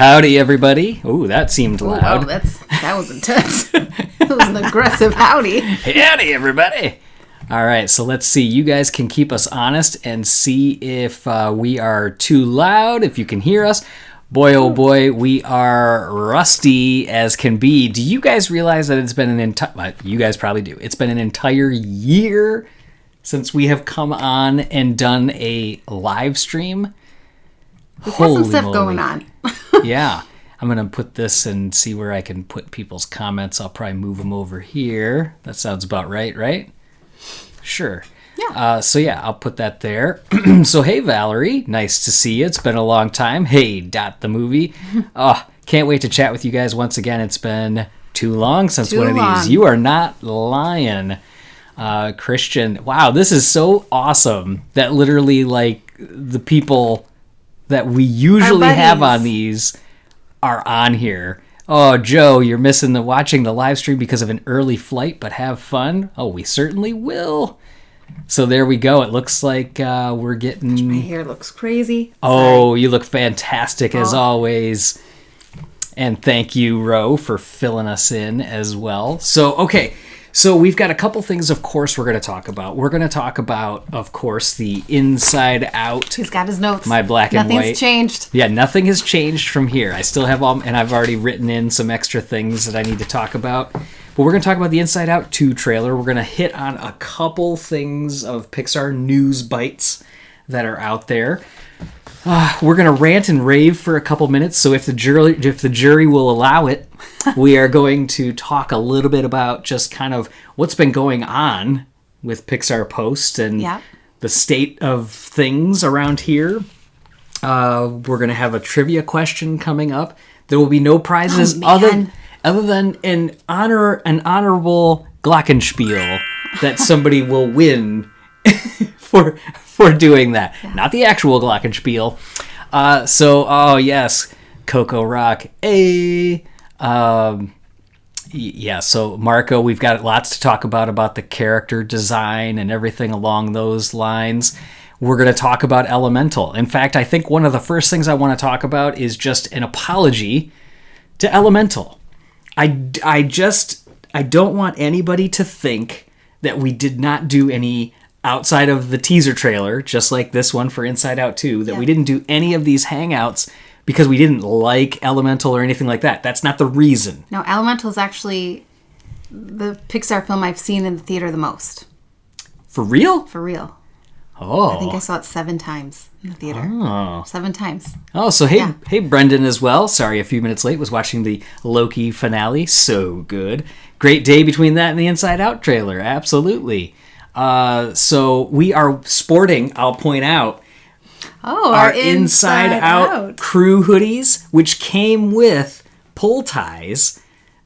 Howdy, everybody. Ooh, that seemed loud. Wow, that was intense. It was an aggressive howdy. Howdy, everybody. All right, so let's see. You guys can keep us honest and see if we are too loud, if you can hear us. Boy, oh boy, we are rusty as can be. Do you guys realize that it's been an entire... You guys probably do. It's been an entire year since we have come on and done a live stream. We've had some stuff going on. Yeah. I'm going to put this and see where I can put people's comments. I'll probably move them over here. That sounds about right? Sure. Yeah. I'll put that there. So, hey, Valerie. Nice to see you. It's been a long time. Hey, Dot the movie. Can't wait to chat with you guys once again. It's been too long since one of these. You are not lying. Christian. Wow, this is so awesome that literally, like, the people that we usually have on these are on here. Oh, Joe, you're missing watching the live stream because of an early flight, but have fun. Oh, we certainly will. So there we go. It looks like we're getting... My hair looks crazy. Oh, you look fantastic as always. And thank you, Ro, for filling us in as well. So, okay. So we've got a couple things, of course, we're going to talk about. We're going to talk about, of course, the Inside Out. He's got his notes. My black and white. Nothing's changed. Yeah, nothing has changed from here. I still have all, and I've already written in some extra things that I need to talk about. But we're going to talk about the Inside Out 2 trailer. We're going to hit on a couple things of Pixar news bites that are out there. We're going to rant and rave for a couple minutes, so if the jury will allow it, we are going to talk a little bit about just kind of what's been going on with Pixar Post and the state of things around here. We're going to have a trivia question coming up. There will be no prizes other than an honorable glockenspiel that somebody will win for doing that. Yeah. Not the actual glockenspiel. Yes, Coco Rock. So Marco, we've got lots to talk about the character design and everything along those lines. We're going to talk about Elemental. In fact, I think one of the first things I want to talk about is just an apology to Elemental. I don't want anybody to think that we did not do any outside of the teaser trailer, just like this one for Inside Out 2, that we didn't do any of these hangouts because we didn't like Elemental or anything like that. That's not the reason. No, Elemental is actually the Pixar film I've seen in the theater the most. For real? For real. Oh. I think I saw it 7 times in the theater. Oh. 7 times. Oh, so hey, Brendan as well. Sorry, a few minutes late. Was watching the Loki finale. So good. Great day between that and the Inside Out trailer. Absolutely. So we are sporting, I'll point out, our Inside Out crew hoodies, which came with pull ties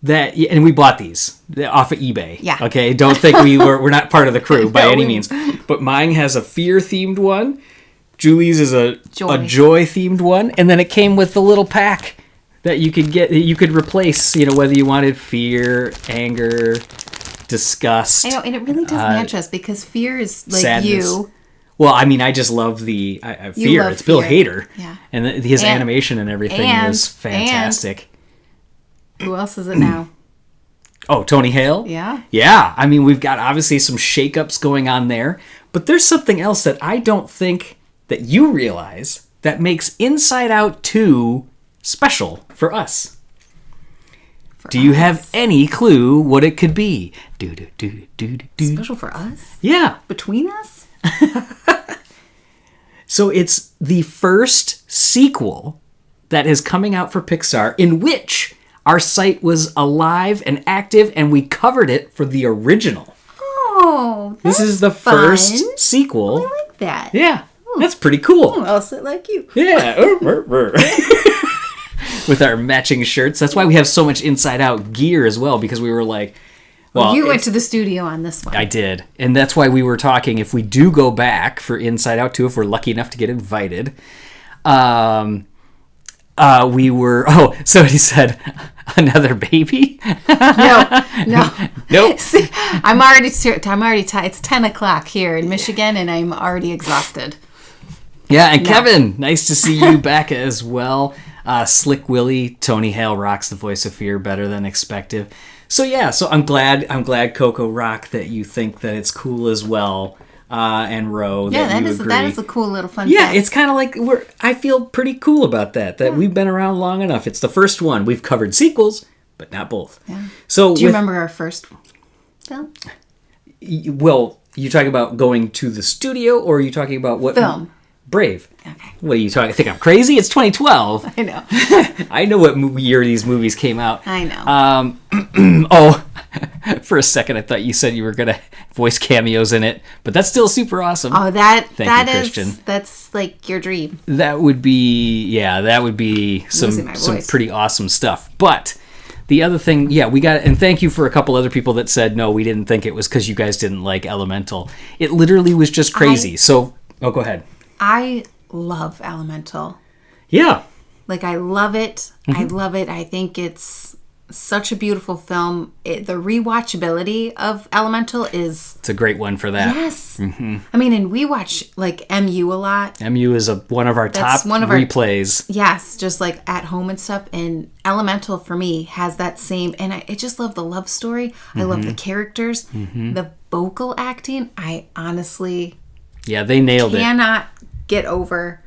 and we bought these off of eBay. Yeah. Okay. Don't think we're not part of the crew by any means, but mine has a fear themed one. Julie's is a joy themed one. And then it came with the little pack that you could get, you could replace, whether you wanted fear, anger, disgust. I know, and it really does match us because fear is like sadness. You. Well, I mean, I just love the fear. It's Bill Hader. Yeah. And his animation and everything was fantastic. Who else is it now? Oh, Tony Hale? Yeah. Yeah. I mean, we've got obviously some shakeups going on there, but there's something else that I don't think that you realize that makes Inside Out 2 special for us. Do you have any clue what it could be? Special for us? Yeah. Between us? So it's the first sequel that is coming out for Pixar in which our site was alive and active and we covered it for the original. Oh, this is the first sequel. I like that. Yeah. That's pretty cool. I'll sit like you. Yeah. With our matching shirts. That's why we have so much Inside Out gear as well, because we were like... Well, you went to the studio on this one. I did. And that's why we were talking, if we do go back for Inside Out 2, if we're lucky enough to get invited, we were... Oh, somebody said, another baby? No. Nope. See, I'm already tired. It's 10 o'clock here in Michigan, and I'm already exhausted. Yeah, and Kevin, nice to see you back as well. Slick Willy, Tony Hale rocks the voice of fear better than expected. So yeah, so I'm glad Coco Rock that you think that it's cool as well. And Ro, Yeah, that you agree. that is a cool little fun Yeah, fact. it's kind of like I feel pretty cool about that we've been around long enough. It's the first one. We've covered sequels, but not both. Yeah. So do you remember our first film? Well, you talking about going to the studio, or are you talking about what Film? Brave. Okay. What are you talking? I think I'm crazy. It's 2012. I know. I know what year these movies came out. I know. Oh, for a second I thought you said you were gonna voice cameos in it, but that's still super awesome. Oh, Thank you, Christian. That's like your dream. That would be some pretty awesome stuff. But the other thing, we got, and thank you for a couple other people that said no, we didn't think it was because you guys didn't like Elemental. It literally was just crazy. Go ahead. I love Elemental. Yeah. Like, I love it. I love it. I think it's such a beautiful film. The rewatchability of Elemental is... It's a great one for that. Yes. Mm-hmm. I mean, and we watch, like, MU a lot. MU is one of our top replays. Yes, just, like, at home and stuff. And Elemental, for me, has that same... And I just love the love story. I love the characters. The vocal acting, I honestly... Yeah, they nailed it. Cannot get over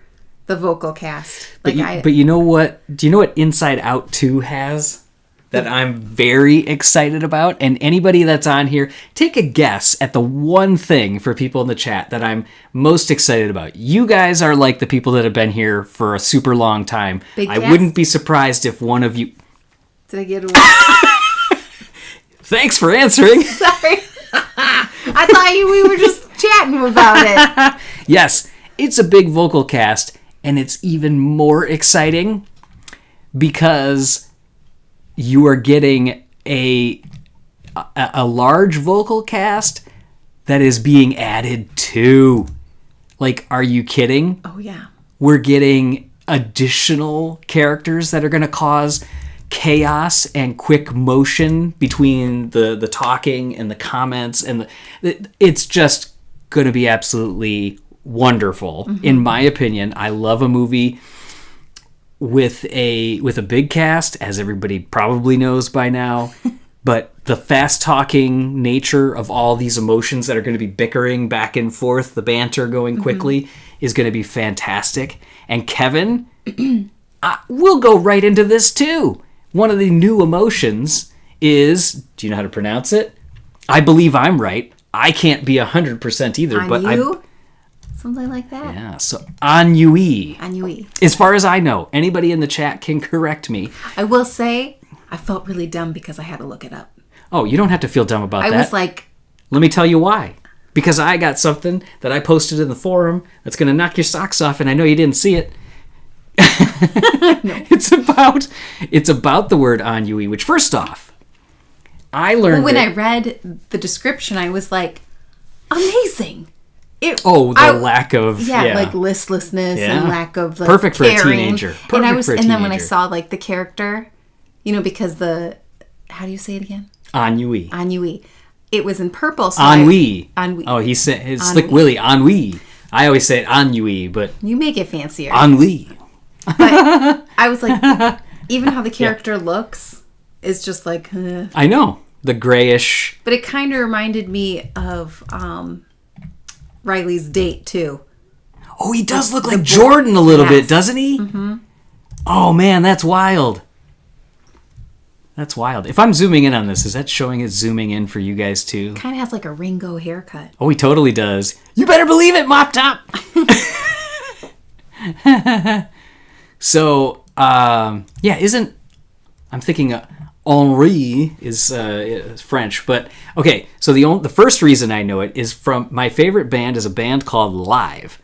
the vocal cast. But you know what? Do you know what Inside Out 2 has that I'm very excited about? And anybody that's on here, take a guess at the one thing for people in the chat that I'm most excited about. You guys are like the people that have been here for a super long time. I wouldn't be surprised if one of you... Did I get it away? Thanks for answering. Sorry. I thought we were just chatting about it. Yes, it's a big vocal cast, and it's even more exciting because you are getting a large vocal cast that is being added to. Like, are you kidding? Oh, yeah. We're getting additional characters that are going to cause chaos and quick motion between the talking and the comments, and it's just going to be absolutely wonderful. In my opinion, I love a movie with a big cast, as everybody probably knows by now, but the fast talking nature of all these emotions that are going to be bickering back and forth, the banter going quickly, is going to be fantastic. And Kevin, we'll go right into this too. One of the new emotions is, do you know how to pronounce it? I believe I'm right. I can't be 100% either, but something like that. Yeah, so ennui. Ennui. As far as I know, anybody in the chat can correct me. I will say, I felt really dumb because I had to look it up. Oh, you don't have to feel dumb about that. I was like... Let me tell you why. Because I got something that I posted in the forum that's going to knock your socks off, and I know you didn't see it. No. It's about the word ennui, which, first off, I learned... Well, when I read the description, I was like, amazing. Lack of... like listlessness and lack of like, perfect caring. For a teenager. And then when I saw like the character, because how do you say it again? Ennui. Ennui. It was in purple. So Ennui. Ennui. Oh, he said it's Slick Willy. Ennui. I always say it ennui, but you make it fancier. Ennui. But I was like, even how the character looks is just like. I know, the grayish. But it kind of reminded me of Riley's date too. Oh, he does look like Jordan a little bit, doesn't he? Mm-hmm. Oh man, that's wild. That's wild. If I'm zooming in on this, is that showing it zooming in for you guys too? Kind of has like a Ringo haircut. Oh, he totally does. You better believe it, Mop Top. So, I'm thinking Henri is French, but okay. So the first reason I know it is from my favorite band is a band called Live.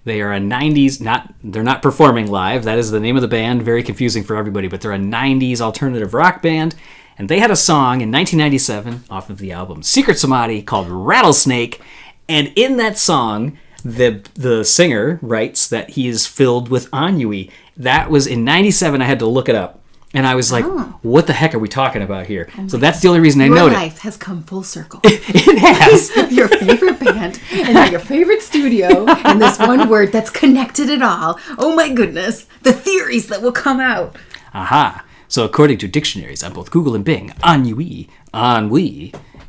They are a 90s, they're not performing live. That is the name of the band. Very confusing for everybody, but they're a 90s alternative rock band. And they had a song in 1997 off of the album Secret Samadhi called Rattlesnake. And in that song, the singer writes that he is filled with ennui. That was in 97. I had to look it up. And I was like, what the heck are we talking about here? So that's the only reason I Your noted. life has come full circle. It has. Your favorite band and now your favorite studio and this one word that's connected it all. Oh my goodness. The theories that will come out. Aha. So according to dictionaries on both Google and Bing, ennui.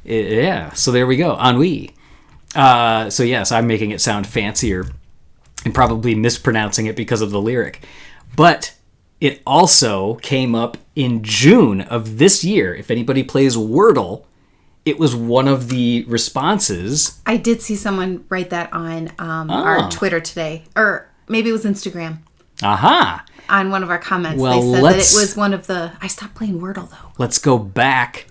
Yeah, so there we go. Ennui. So yes, I'm making it sound fancier and probably mispronouncing it because of the lyric. But it also came up in June of this year. If anybody plays Wordle, it was one of the responses. I did see someone write that on our Twitter today. Or maybe it was Instagram. Aha. On one of our comments. Well, they said that it was one of the... I stopped playing Wordle, though. Let's go back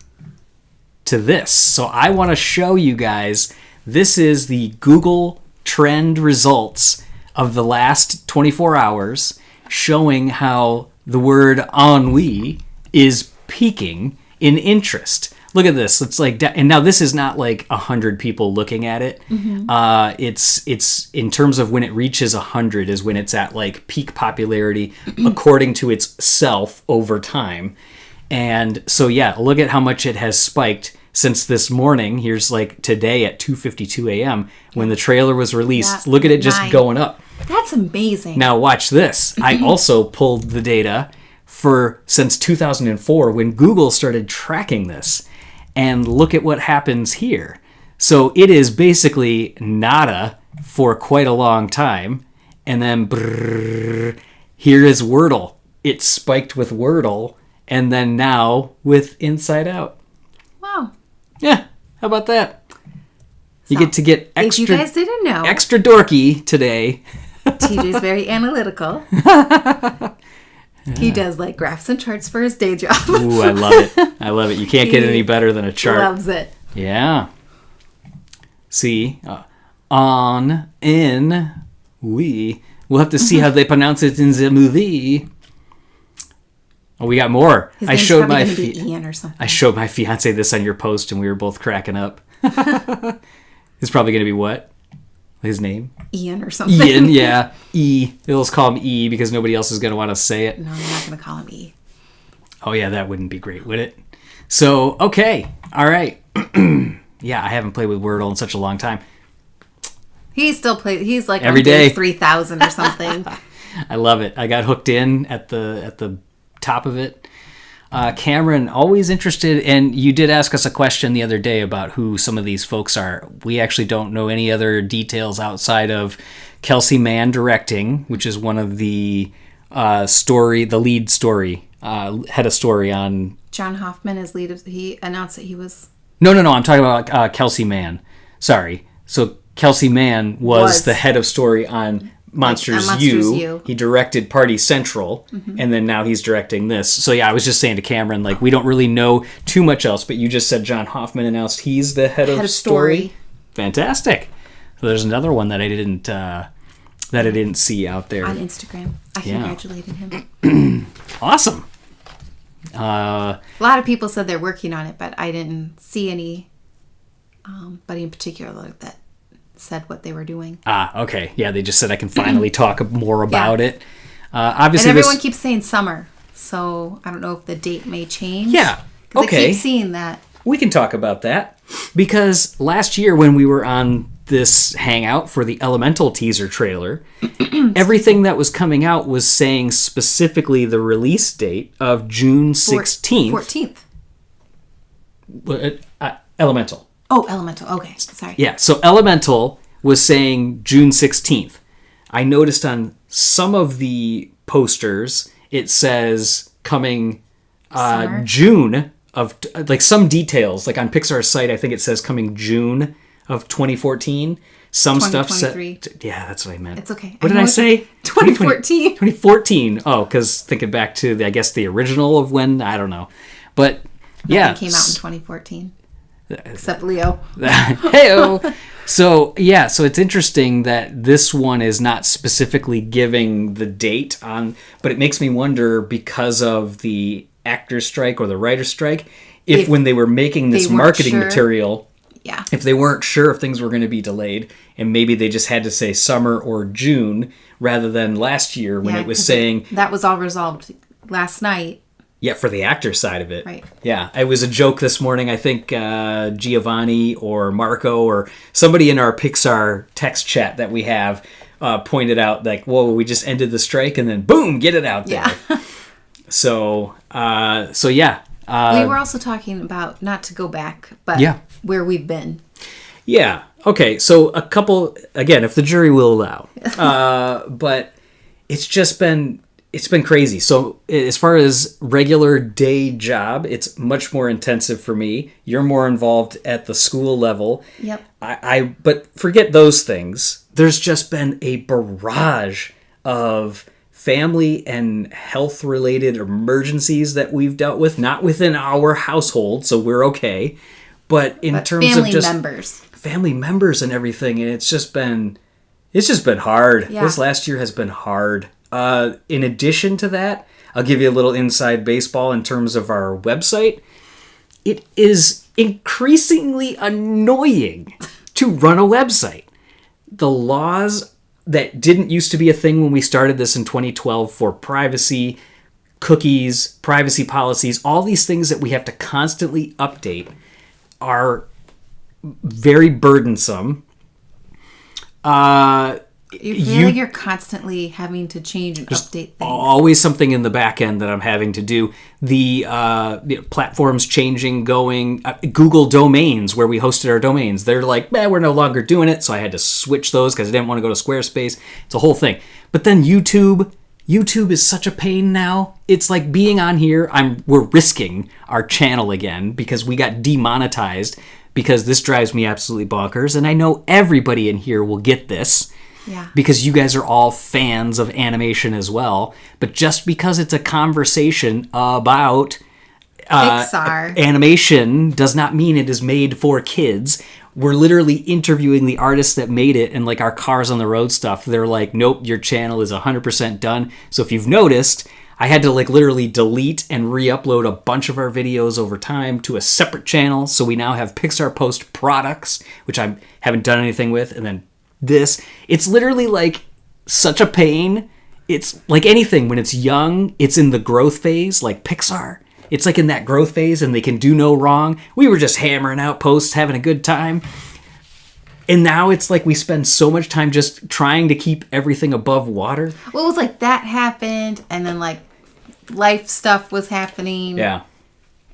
to this. So I want to show you guys... This is the Google trend results of the last 24 hours showing how the word ennui is peaking in interest. Look at this. It's like, and now this is not like 100 people looking at it. It's in terms of when it reaches 100 is when it's at like peak popularity according to itself over time. And so, yeah, look at how much it has spiked since this morning. Here's like today at 2:52 a.m. when the trailer was released. Look at it just going up. That's amazing. Now watch this. I also pulled the data for since 2004 when Google started tracking this. And look at what happens here. So it is basically nada for quite a long time. And then here is Wordle. It spiked with Wordle. And then now with Inside Out. Wow. Yeah, how about that? You get to get extra, if you guys didn't know, extra dorky today. TJ's very analytical. He does like graphs and charts for his day job. Ooh, I love it. I love it. You can't get any better than a chart. Loves it. Yeah. See, on, in, we. We'll have to see how they pronounce it in the movie. Oh, we got more. His I name's showed probably my gonna be Ian or something. I showed my fiance this on your post, and we were both cracking up. It's probably going to be what? His name? Ian or something. Ian, yeah. E. Let's call him E because nobody else is going to want to say it. No, I'm not going to call him E. Oh, yeah, that wouldn't be great, would it? So, okay. All right. Yeah, I haven't played with Wordle in such a long time. He still plays. He's like every on day 3,000 or something. I love it. I got hooked in at the top of it. Cameron, always interested, and you did ask us a question the other day about who some of these folks are. We actually don't know any other details outside of Kelsey Mann directing, which is one of the lead story, head of story on... John Hoffman is lead. He announced that he was... No, I'm talking about Kelsey Mann. Sorry. So Kelsey Mann was the head of story on... Monsters U. He directed Party Central, and then now he's directing this. So yeah, I was just saying to Cameron, like, we don't really know too much else, but you just said John Hoffman announced he's the head of story. Fantastic. So there's another one that I didn't see out there on Instagram. I congratulated him. Awesome. A lot of people said they're working on it, but I didn't see anybody in particular that said what they were doing. Okay. Yeah, they just said I can finally talk more about it. Obviously, and everyone keeps saying summer, so I don't know if the date may change. Yeah. Okay. I keep seeing that. We can talk about that because last year when we were on this hangout for the Elemental teaser trailer, everything that was coming out was saying specifically the release date of June 16th. 14th. Elemental. Oh, Elemental. Okay. Sorry. Yeah, so Elemental was saying June 16th. I noticed on some of the posters, it says coming June of, like some details, like on Pixar's site, I think it says coming June of 2014. Some stuff said... Yeah, that's what I meant. It's okay. What did I say? 2014. 2014. Oh, because thinking back to, I guess, the original of when, I don't know. But, yeah. It came out in 2014. Except Leo. Hey-o. So it's interesting that this one is not specifically giving the date on, but it makes me wonder because of the actor's strike or the writer's strike, if when they were making this marketing material, if they weren't sure if things were going to be delayed, and maybe they just had to say summer or June rather than last year when it was saying... That was all resolved last night. Yeah, for the actor side of it. Right. Yeah, it was a joke this morning. I think Giovanni or Marco or somebody in our Pixar text chat that we have pointed out, like, whoa, we just ended the strike and then boom, get it out there. Yeah. So yeah. We were also talking about, not to go back, but where we've been. Yeah. Okay. So a couple, again, if the jury will allow, but it's been crazy. So as far as regular day job, it's much more intensive for me. You're more involved at the school level. Yep. But forget those things. There's just been a barrage of family and health related emergencies that we've dealt with, not within our household, so we're okay, but terms of just family members and everything. And it's just been hard. Yeah. This last year has been hard. In addition to that, I'll give you a little inside baseball in terms of our website. It is increasingly annoying to run a website. The laws that didn't used to be a thing when we started this in 2012 for privacy, cookies, privacy policies, all these things that we have to constantly update are very burdensome. You feel like you're constantly having to change and update things. Always something in the back end that I'm having to do. The platforms changing, going. Google domains, where we hosted our domains, they're like, we're no longer doing it. So I had to switch those because I didn't want to go to Squarespace. It's a whole thing. But then YouTube is such a pain now. It's like being on here. We're risking our channel again because we got demonetized, because this drives me absolutely bonkers. And I know everybody in here will get this. Yeah. Because you guys are all fans of animation as well. But just because it's a conversation about Pixar animation does not mean it is made for kids. We're literally interviewing the artists that made it, and like our Cars on the Road stuff, they're like, nope, your channel is 100% done. So if you've noticed, I had to like literally delete and re-upload a bunch of our videos over time to a separate channel. So we now have Pixar Post Products, which I haven't done anything with, and then it's literally like such a pain. It's like anything, when it's young, it's in the growth phase, like Pixar. It's like in that growth phase and they can do no wrong. We were just hammering out posts, having a good time. And now it's like we spend so much time just trying to keep everything above water. Well, it was like that happened, and then like life stuff was happening. Yeah.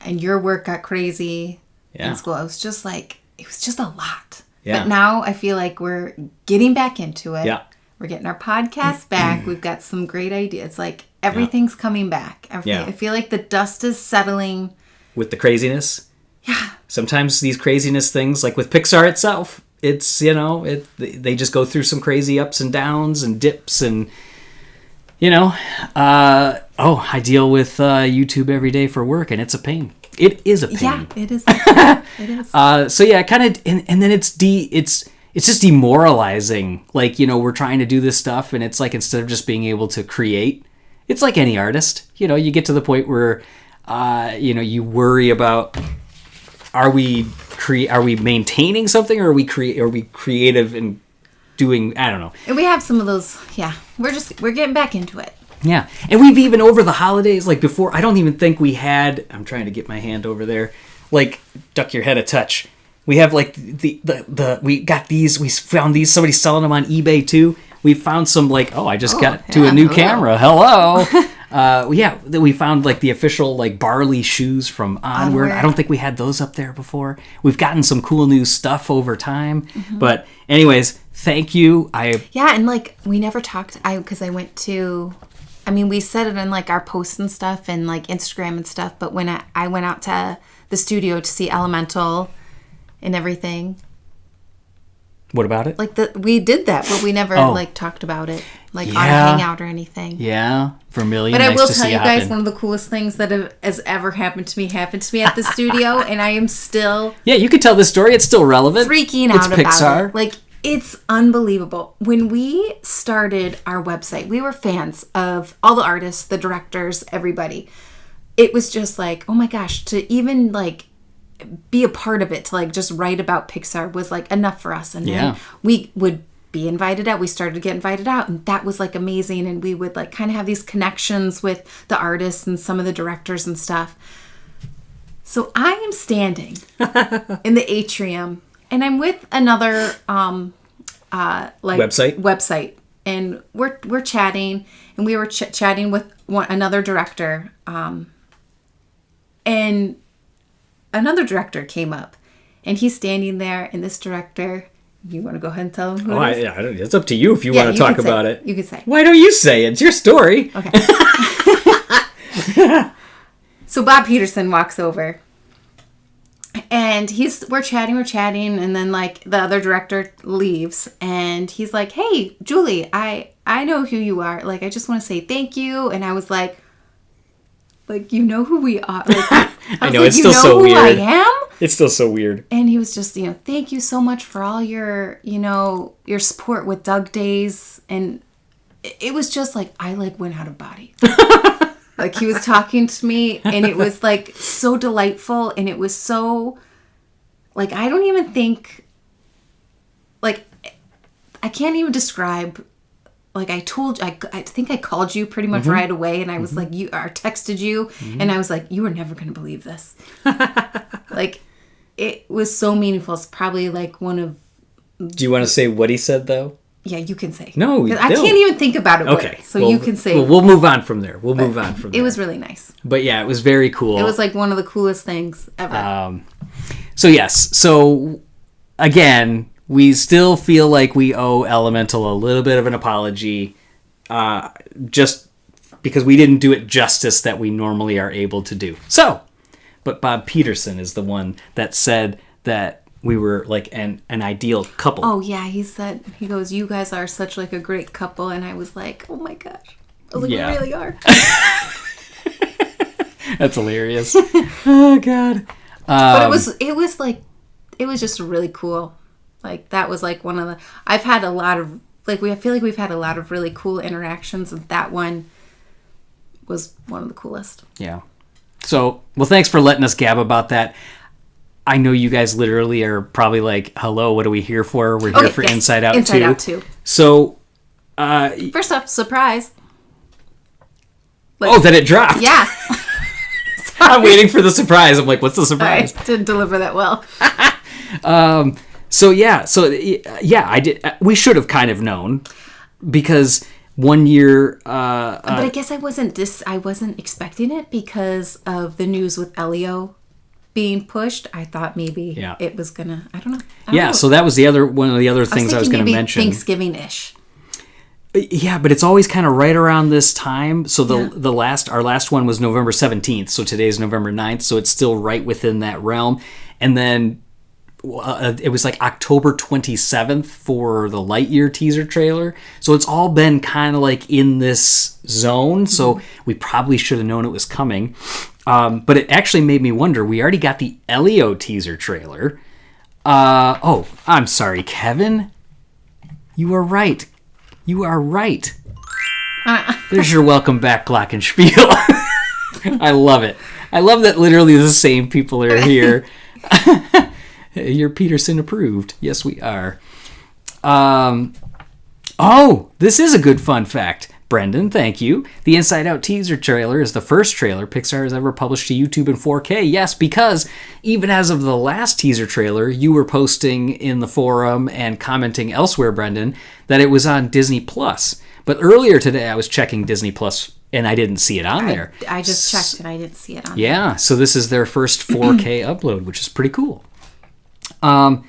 And your work got crazy in school. It was just a lot. Yeah. But now I feel like we're getting back into it. Yeah. We're getting our podcast back. We've got some great ideas. Like everything's coming back. I feel like the dust is settling. With the craziness? Yeah. Sometimes these craziness things, like with Pixar itself, it's, they just go through some crazy ups and downs and dips and, I deal with YouTube every day for work, and it's a pain. It is a pain. Yeah, it is. It is. So yeah, kind of, and then it's just demoralizing. Like, we're trying to do this stuff, and it's like, instead of just being able to create, it's like any artist. You get to the point where, you worry about, are we maintaining something, or are we creative and doing, I don't know. And we have some of those. Yeah, we're getting back into it. Yeah. And we've even, over the holidays, like before, I don't even think we had, I'm trying to get my hand over there, like, duck your head a touch. We have like we got these, we found these, somebody selling them on eBay too. We found some like, I just got to a new camera. Hello. We found like the official like Barley shoes from Onward. I don't think we had those up there before. We've gotten some cool new stuff over time. Mm-hmm. But anyways, thank you. And like we never talked, because we said it in like our posts and stuff and like Instagram and stuff, but when I went out to the studio to see Elemental and everything. What about it? Like we did that, but we never like talked about it, like on a hangout or anything. Yeah, Vermilion. But I will tell you guys, one of the coolest things that has ever happened to me at the studio, and I am still you could tell this story. It's still relevant. Freaking out about Pixar. It. Like, it's unbelievable. When we started our website, we were fans of all the artists, the directors, everybody. It was just like, oh my gosh, to even like be a part of it, to like just write about Pixar was like enough for us. And then we would be invited out. We started to get invited out, and that was like amazing. And we would like kind of have these connections with the artists and some of the directors and stuff. So I am standing in the atrium, and I'm with another website, and we're chatting, and we were chatting with another director, and another director came up, and he's standing there, and this director. You want to go ahead and tell him who it is? It's up to you if you want to talk about it. You can say. Why don't you say it? It's your story. Okay. So Bob Peterson walks over, and we're chatting, and then like the other director leaves, and he's like, "Hey, Julie, I know who you are. Like, I just want to say thank you." And I was like, you know who we are. Like, I know, it's still so weird. I am? It's still so weird. And he was just, thank you so much for all your, your support with Doug Days. And it was just like, I like went out of body. Like he was talking to me, and it was like so delightful. And it was so like, I don't even think, like, I can't even describe. Like I think I called you pretty much right away, and I was like, texted you, and I was like, you are never going to believe this. Like, it was so meaningful. It's probably like one of. Do you want to say what he said though? Yeah, you can say. No, I can't even think about it. Okay, you can say. We'll move on from there. It was really nice. But yeah, it was very cool. It was like one of the coolest things ever. So again. We still feel like we owe Elemental a little bit of an apology, just because we didn't do it justice that we normally are able to do. But Bob Peterson is the one that said that we were like an ideal couple. Oh yeah, he goes, you guys are such like a great couple, and I was like, oh my gosh, I was like, we really are. That's hilarious. Oh God. But it was just really cool. Like, that was like one of the... I've had a lot of... Like, I feel like we've had a lot of really cool interactions, and that one was one of the coolest. Yeah. So, well, thanks for letting us gab about that. I know you guys literally are probably like, hello, what are we here for? We're here for Inside Out 2. Inside Out 2. So... First off, surprise. Like, that it dropped. Yeah. I'm waiting for the surprise. I'm like, what's the surprise? I didn't deliver that well. I did. We should have kind of known, because one year. But I guess I wasn't expecting it because of the news with Elio being pushed. I thought maybe it was gonna. I don't know. So that was one of the other things I was going to mention. Thanksgiving-ish. Yeah, but it's always kind of right around this time. So our last one was November 17th. So today's November 9th. So it's still right within that realm. And then. It was like October 27th for the Lightyear teaser trailer. So it's all been kind of like in this zone. So we probably should have known it was coming. But it actually made me wonder. We already got the Elio teaser trailer. I'm sorry, Kevin. You are right. There's your welcome back glockenspiel. I love it. I love that literally the same people are here. You're Peterson approved. Yes, we are. This is a good fun fact. Brendan, thank you. The Inside Out teaser trailer is the first trailer Pixar has ever published to YouTube in 4K. Yes, because even as of the last teaser trailer, you were posting in the forum and commenting elsewhere, Brendan, that it was on Disney+. But earlier today, I was checking Disney+, and I didn't see it on there. I just checked, and I didn't see it on there. Yeah, so this is their first 4K upload, which is pretty cool. All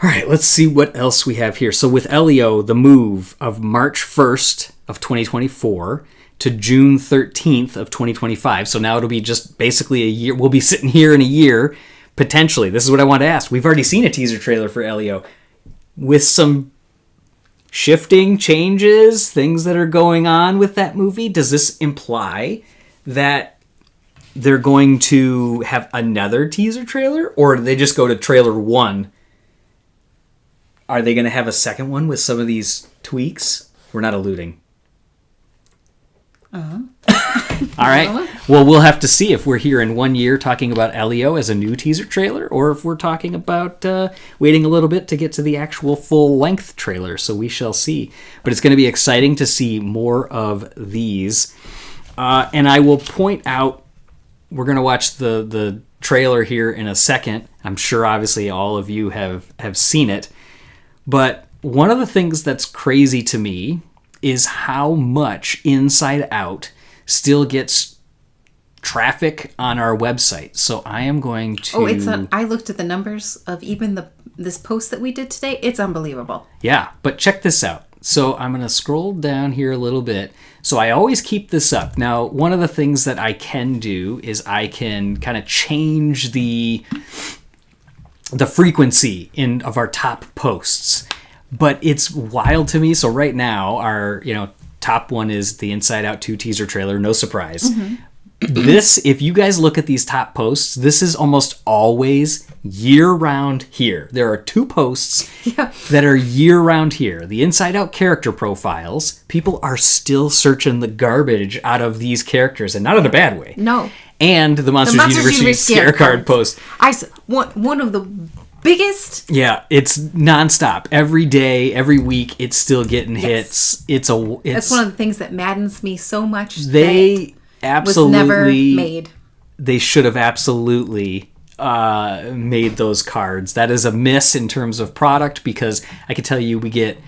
right, let's see what else we have here. So with Elio, the move of March 1st of 2024 to June 13th of 2025. So now it'll be just basically a year. We'll be sitting here in a year, potentially. This is what I want to ask. We've already seen a teaser trailer for Elio with some shifting changes, things that are going on with that movie. Does this imply that they're going to have another teaser trailer, or do they just go to trailer 1? Are they going to have a second one with some of these tweaks? We're not alluding. All right. Well, we'll have to see if we're here in 1 year talking about Elio as a new teaser trailer, or if we're talking about waiting a little bit to get to the actual full-length trailer. So we shall see. But it's going to be exciting to see more of these. And I will point out, we're going to watch the trailer here in a second. I'm sure, obviously, all of you have seen it. But one of the things that's crazy to me is how much Inside Out still gets traffic on our website. So I am going to... I looked at the numbers of even this post that we did today. It's unbelievable. Yeah, but check this out. So I'm going to scroll down here a little bit. So I always keep this up. Now, one of the things that I can do is I can kind of change the frequency of our top posts. But it's wild to me. So right now, our top one is the Inside Out 2 teaser trailer. No surprise. Mm-hmm. This, if you guys look at these top posts, this is almost always year-round here. There are 2 posts that are year-round here. The Inside Out character profiles, people are still searching the garbage out of these characters, and not in a bad way. No. And the Monsters University scare card post. One of the biggest. Yeah, it's nonstop. Every day, every week, it's still getting hits. That's one of the things that maddens me so much. They absolutely was never made. They should have absolutely made those cards. That is a miss in terms of product, because I can tell you we get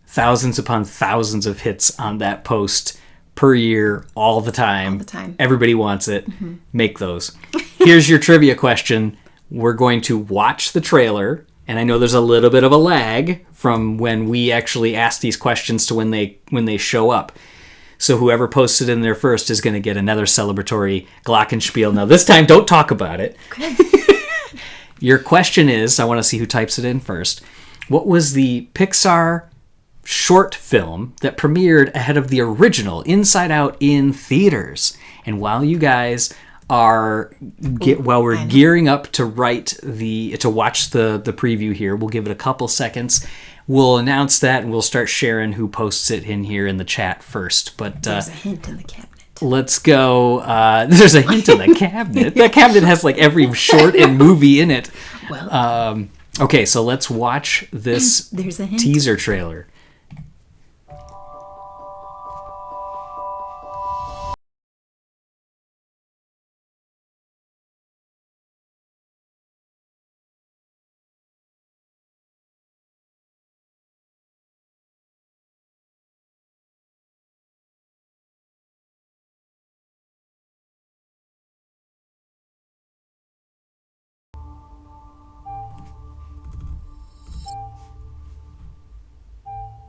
thousands upon thousands of hits on that post per year, all the time. All the time. Everybody wants it. Mm-hmm. Make those. Here's your trivia question. We're going to watch the trailer, and I know there's a little bit of a lag from when we actually ask these questions to when they show up. So whoever posts it in there first is going to get another celebratory glockenspiel. Now, this time, don't talk about it. Okay. Your question is, I want to see who types it in first. What was the Pixar short film that premiered ahead of the original Inside Out in theaters? And while you guys are gearing up to watch the preview here, we'll give it a couple seconds. We'll announce that, and we'll start sharing who posts it in here in the chat first. But there's a hint in the cabinet. Let's go. There's a hint in the cabinet. That cabinet has like every short and movie in it. Well, okay, so let's watch this teaser trailer.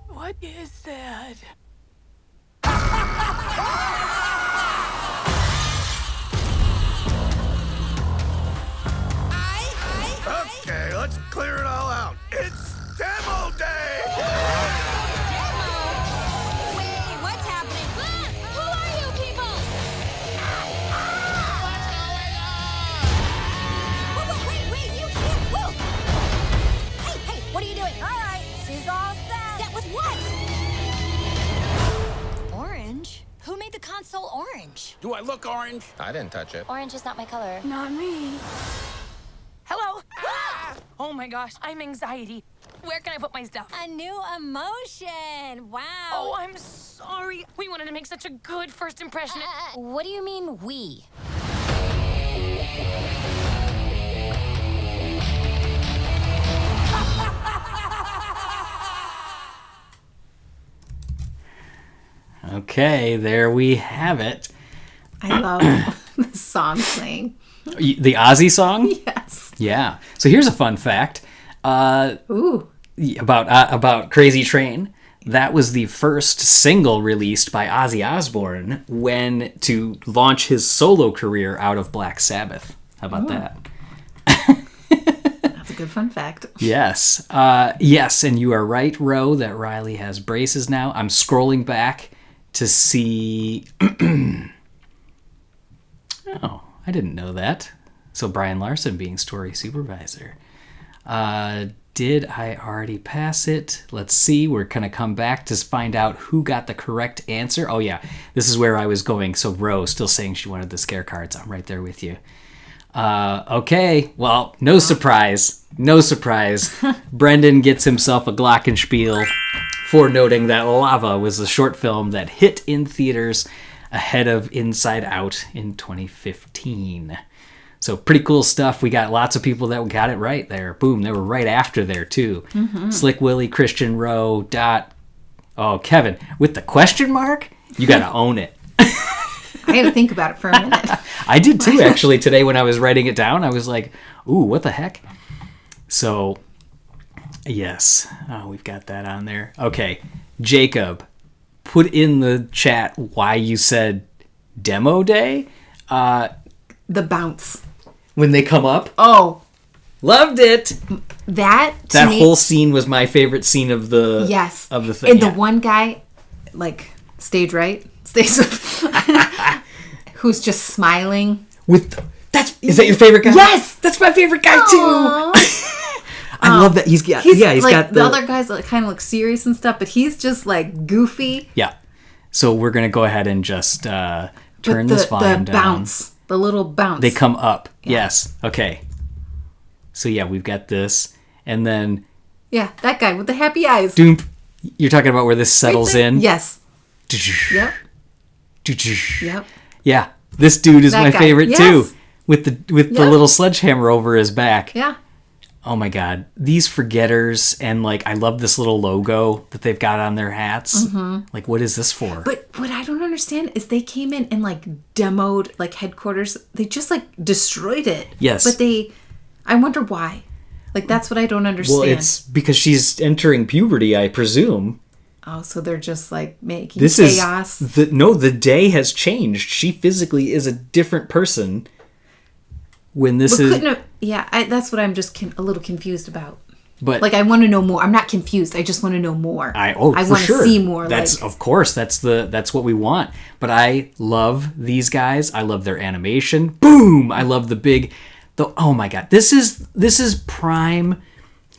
What is that? Okay, let's clear it all out. It's demo day! Wait, what's happening? Who are you people? What's going on? Wait, you can't. Whoa! Hey, what are you doing? All right, she's all set. Set with what? Orange? Who made the console orange? Do I look orange? I didn't touch it. Orange is not my color. Not me. Hello? Oh my gosh, I'm anxiety. Where can I put my stuff? A new emotion. Wow. Oh, I'm sorry. We wanted to make such a good first impression. What do you mean, we? Okay, there we have it. I love the song playing. The Ozzy song? Yes. Yeah. So here's a fun fact. Ooh. About Crazy Train. That was the first single released by Ozzy Osbourne to launch his solo career out of Black Sabbath. How about that? That's a good fun fact. Yes. Yes, and you are right, Ro, that Riley has braces now. I'm scrolling back to see... Oh, I didn't know that. So Brian Larson being story supervisor. Did I already pass it? Let's see. We're going to come back to find out who got the correct answer. Oh, yeah. This is where I was going. So Rose still saying she wanted the scare cards. I'm right there with you. Okay. Well, no surprise. No surprise. Brendan gets himself a glockenspiel for noting that Lava was the short film that hit in theaters ahead of Inside Out in 2015. So pretty cool stuff. We got lots of people that got it right there. Boom, they were right after there too. Slick Willie, Christian Rowe, Dot. Oh, Kevin, with the question mark, you got to own it. I had to think about it for a minute. I did too, actually, today when I was writing it down. I was like, ooh, what the heck? So, yes, we've got that on there. Okay, Jacob, put in the chat why you said demo day. The bounce. When they come up. Oh. Loved it. That whole scene was my favorite scene of the yes of the thing. And the one guy, like stage right, who's just smiling with is that your favorite guy? Yes, that's my favorite guy too. I love that he's got the other guys that kind of look serious and stuff, but he's just like goofy. Yeah. So we're gonna go ahead and just turn this volume down. Bounce. The little bounce. They come up. Yeah. Yes. Okay. So yeah, we've got this. And then... Yeah, that guy with the happy eyes. Doom. You're talking about where this settles in? Yes. Yep. Yep. Yeah. This dude is my favorite too. With the little sledgehammer over his back. Yeah. Oh my God. These forgetters, and like I love this little logo that they've got on their hats. Like, what is this for? But what I don't understand is they came in and like demoed like headquarters. They just like destroyed it. Yes. But I wonder why. Like, that's what I don't understand. Well, it's because she's entering puberty, I presume. Oh, so they're just like making chaos. No, the day has changed. She physically is a different person. When this is... that's what I'm just a little confused about. But like, I want to know more. I'm not confused. I just want to know more. I want to see more. Of course, that's what we want. But I love these guys. I love their animation. Boom! I love the big... oh my God. This is prime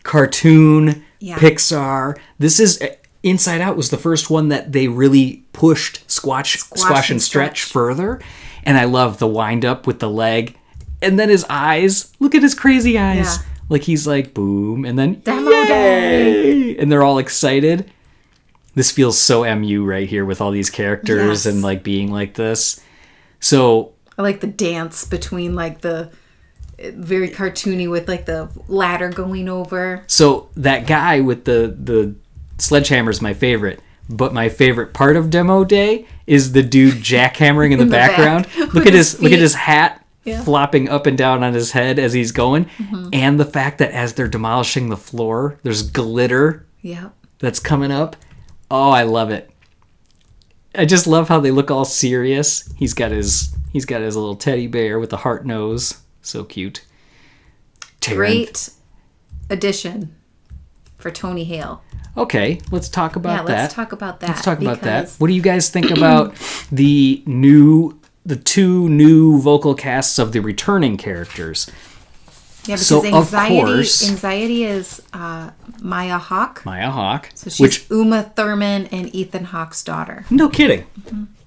cartoon Pixar. This is... Inside Out was the first one that they really pushed squash and stretch further. And I love the wind up with the leg. And then his eyes. Look at his crazy eyes. Yeah. Like he's like, boom. And then, Demo day! And they're all excited. This feels so MU right here with all these characters and like being like this. So... I like the dance between like the... Very cartoony with like the ladder going over. So that guy with the sledgehammer is my favorite. But my favorite part of Demo Day is the dude jackhammering in the background. Look at his hat. Yeah. Flopping up and down on his head as he's going. And the fact that as they're demolishing the floor, there's glitter that's coming up. Oh, I love it. I just love how they look all serious. He's got his little teddy bear with the heart nose. So cute. Great addition for Tony Hale. Okay, let's talk about that. Let's talk about that. What do you guys think about the two new vocal casts of the returning characters? Yeah, because Anxiety is Maya Hawke. So she's Uma Thurman and Ethan Hawke's daughter. No kidding.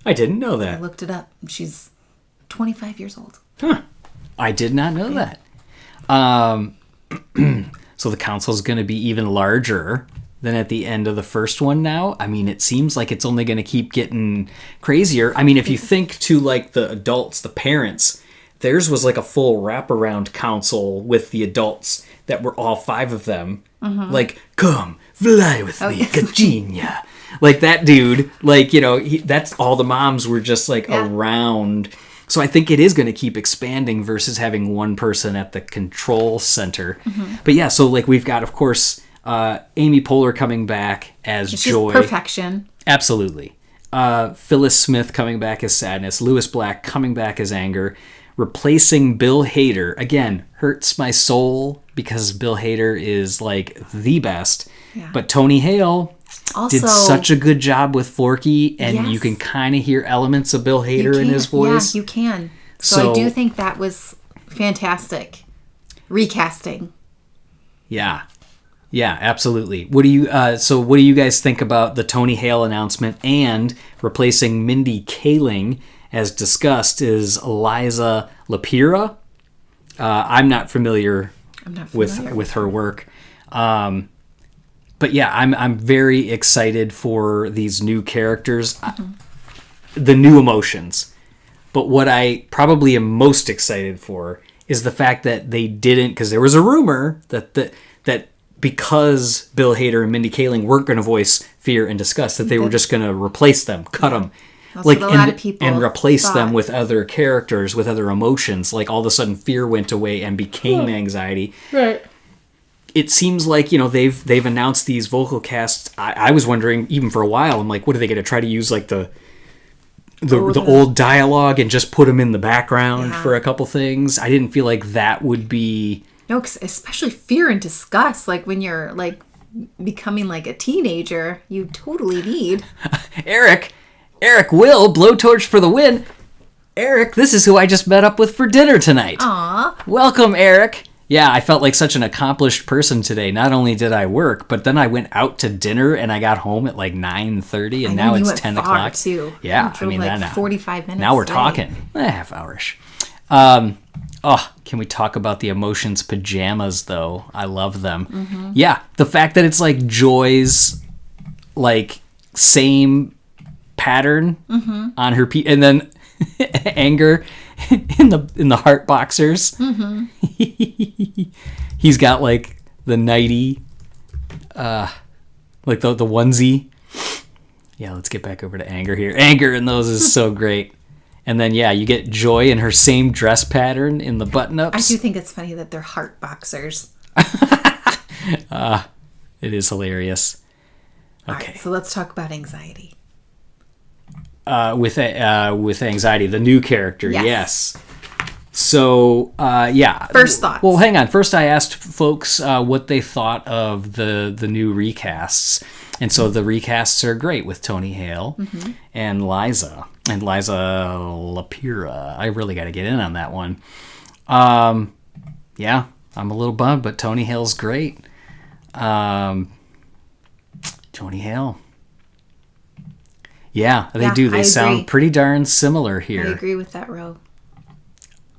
I didn't know that. I looked it up. She's 25 years old. Huh. I did not know that. So the council's going to be even larger than at the end of the first one now. I mean, it seems like it's only going to keep getting crazier. I mean, if you think to like the adults, the parents, theirs was like a full wraparound council with the adults that were all five of them. Like, come fly with me, Kajina. Like that dude, like, you know, that's all the moms were just like around. So I think it is going to keep expanding versus having one person at the control center. But yeah, so like we've got, of course, Amy Poehler coming back as Joy. Perfection. Absolutely. Phyllis Smith coming back as Sadness. Lewis Black coming back as Anger. Replacing Bill Hader. Again, hurts my soul because Bill Hader is like the best. Yeah. But Tony Hale... Also, did such a good job with Forky, and you can kind of hear elements of Bill Hader in his voice. Yeah, you can. So I do think that was fantastic. Recasting. Yeah. Yeah, absolutely. What do you what do you guys think about the Tony Hale announcement and replacing Mindy Kaling, as discussed, is Eliza Lapira? I'm not familiar, with her work. But yeah, I'm very excited for these new characters, the new emotions. But what I probably am most excited for is the fact that they didn't, because there was a rumor that because Bill Hader and Mindy Kaling weren't going to voice Fear and Disgust, that they were just going to replace them, cut them. That's what a lot of people and replace thought. them with other characters, with other emotions. Like all of a sudden Fear went away and became anxiety. Right. It seems like, they've announced these vocal casts. I was wondering, even for a while, I'm like, what are they going to try to use, like the old dialogue and just put them in the background for a couple things? I didn't feel like that would be... No, 'cause especially Fear and Disgust, like when you're like becoming like a teenager, you totally need... Eric, Will, blowtorch for the win. Eric, this is who I just met up with for dinner tonight. Aw. Welcome, Eric. Yeah, I felt like such an accomplished person today. Not only did I work, but then I went out to dinner and I got home at like 9:30, and now it's 10 o'clock. Too. Yeah, I mean, like that 45 minutes. now we're away. talking half hourish. Can we talk about the Emotions pajamas though? I love them. Mm-hmm. Yeah, the fact that it's like Joy's, like same pattern on her and then Anger in the heart boxers. He's got like the nightie, like the onesie. Yeah, let's get back over to Anger here. Anger in those is so great. And then you get Joy in her same dress pattern in the button-ups. I do think it's funny that they're heart boxers. It is hilarious. Okay. All right, so let's talk about anxiety. With anxiety, the new character, yes. So, First thoughts. Well, hang on. First, I asked folks what they thought of the new recasts, and so the recasts are great with Tony Hale and Liza Lapira. I really got to get in on that one. I'm a little bummed, but Tony Hale's great. Tony Hale. Yeah, they do. They sound pretty darn similar here. I agree with that, Ro.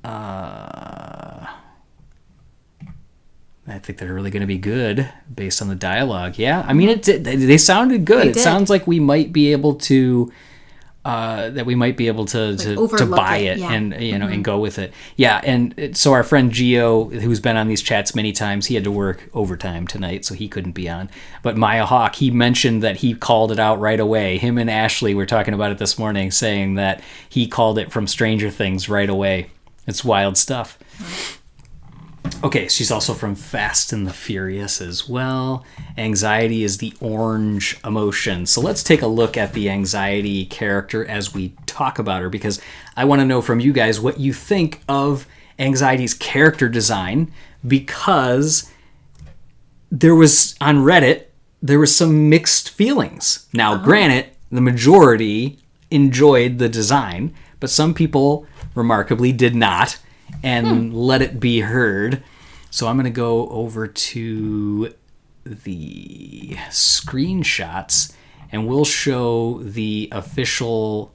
I think they're really going to be good based on the dialogue. Yeah, I mean, they sounded good. It sounds like we might be able to to buy it and and go with it. Yeah, and so our friend Gio, who's been on these chats many times, he had to work overtime tonight, so he couldn't be on. But Maya Hawk, he mentioned that he called it out right away. Him and Ashley were talking about it this morning, saying that he called it from Stranger Things right away. It's wild stuff. Okay, she's also from Fast and the Furious as well. Anxiety is the orange emotion. So let's take a look at the anxiety character as we talk about her, because I want to know from you guys what you think of anxiety's character design, because there was, on Reddit, there was some mixed feelings. Now, granted, the majority enjoyed the design, but some people remarkably did not, and let it be heard. So I'm going to go over to the screenshots and we'll show the official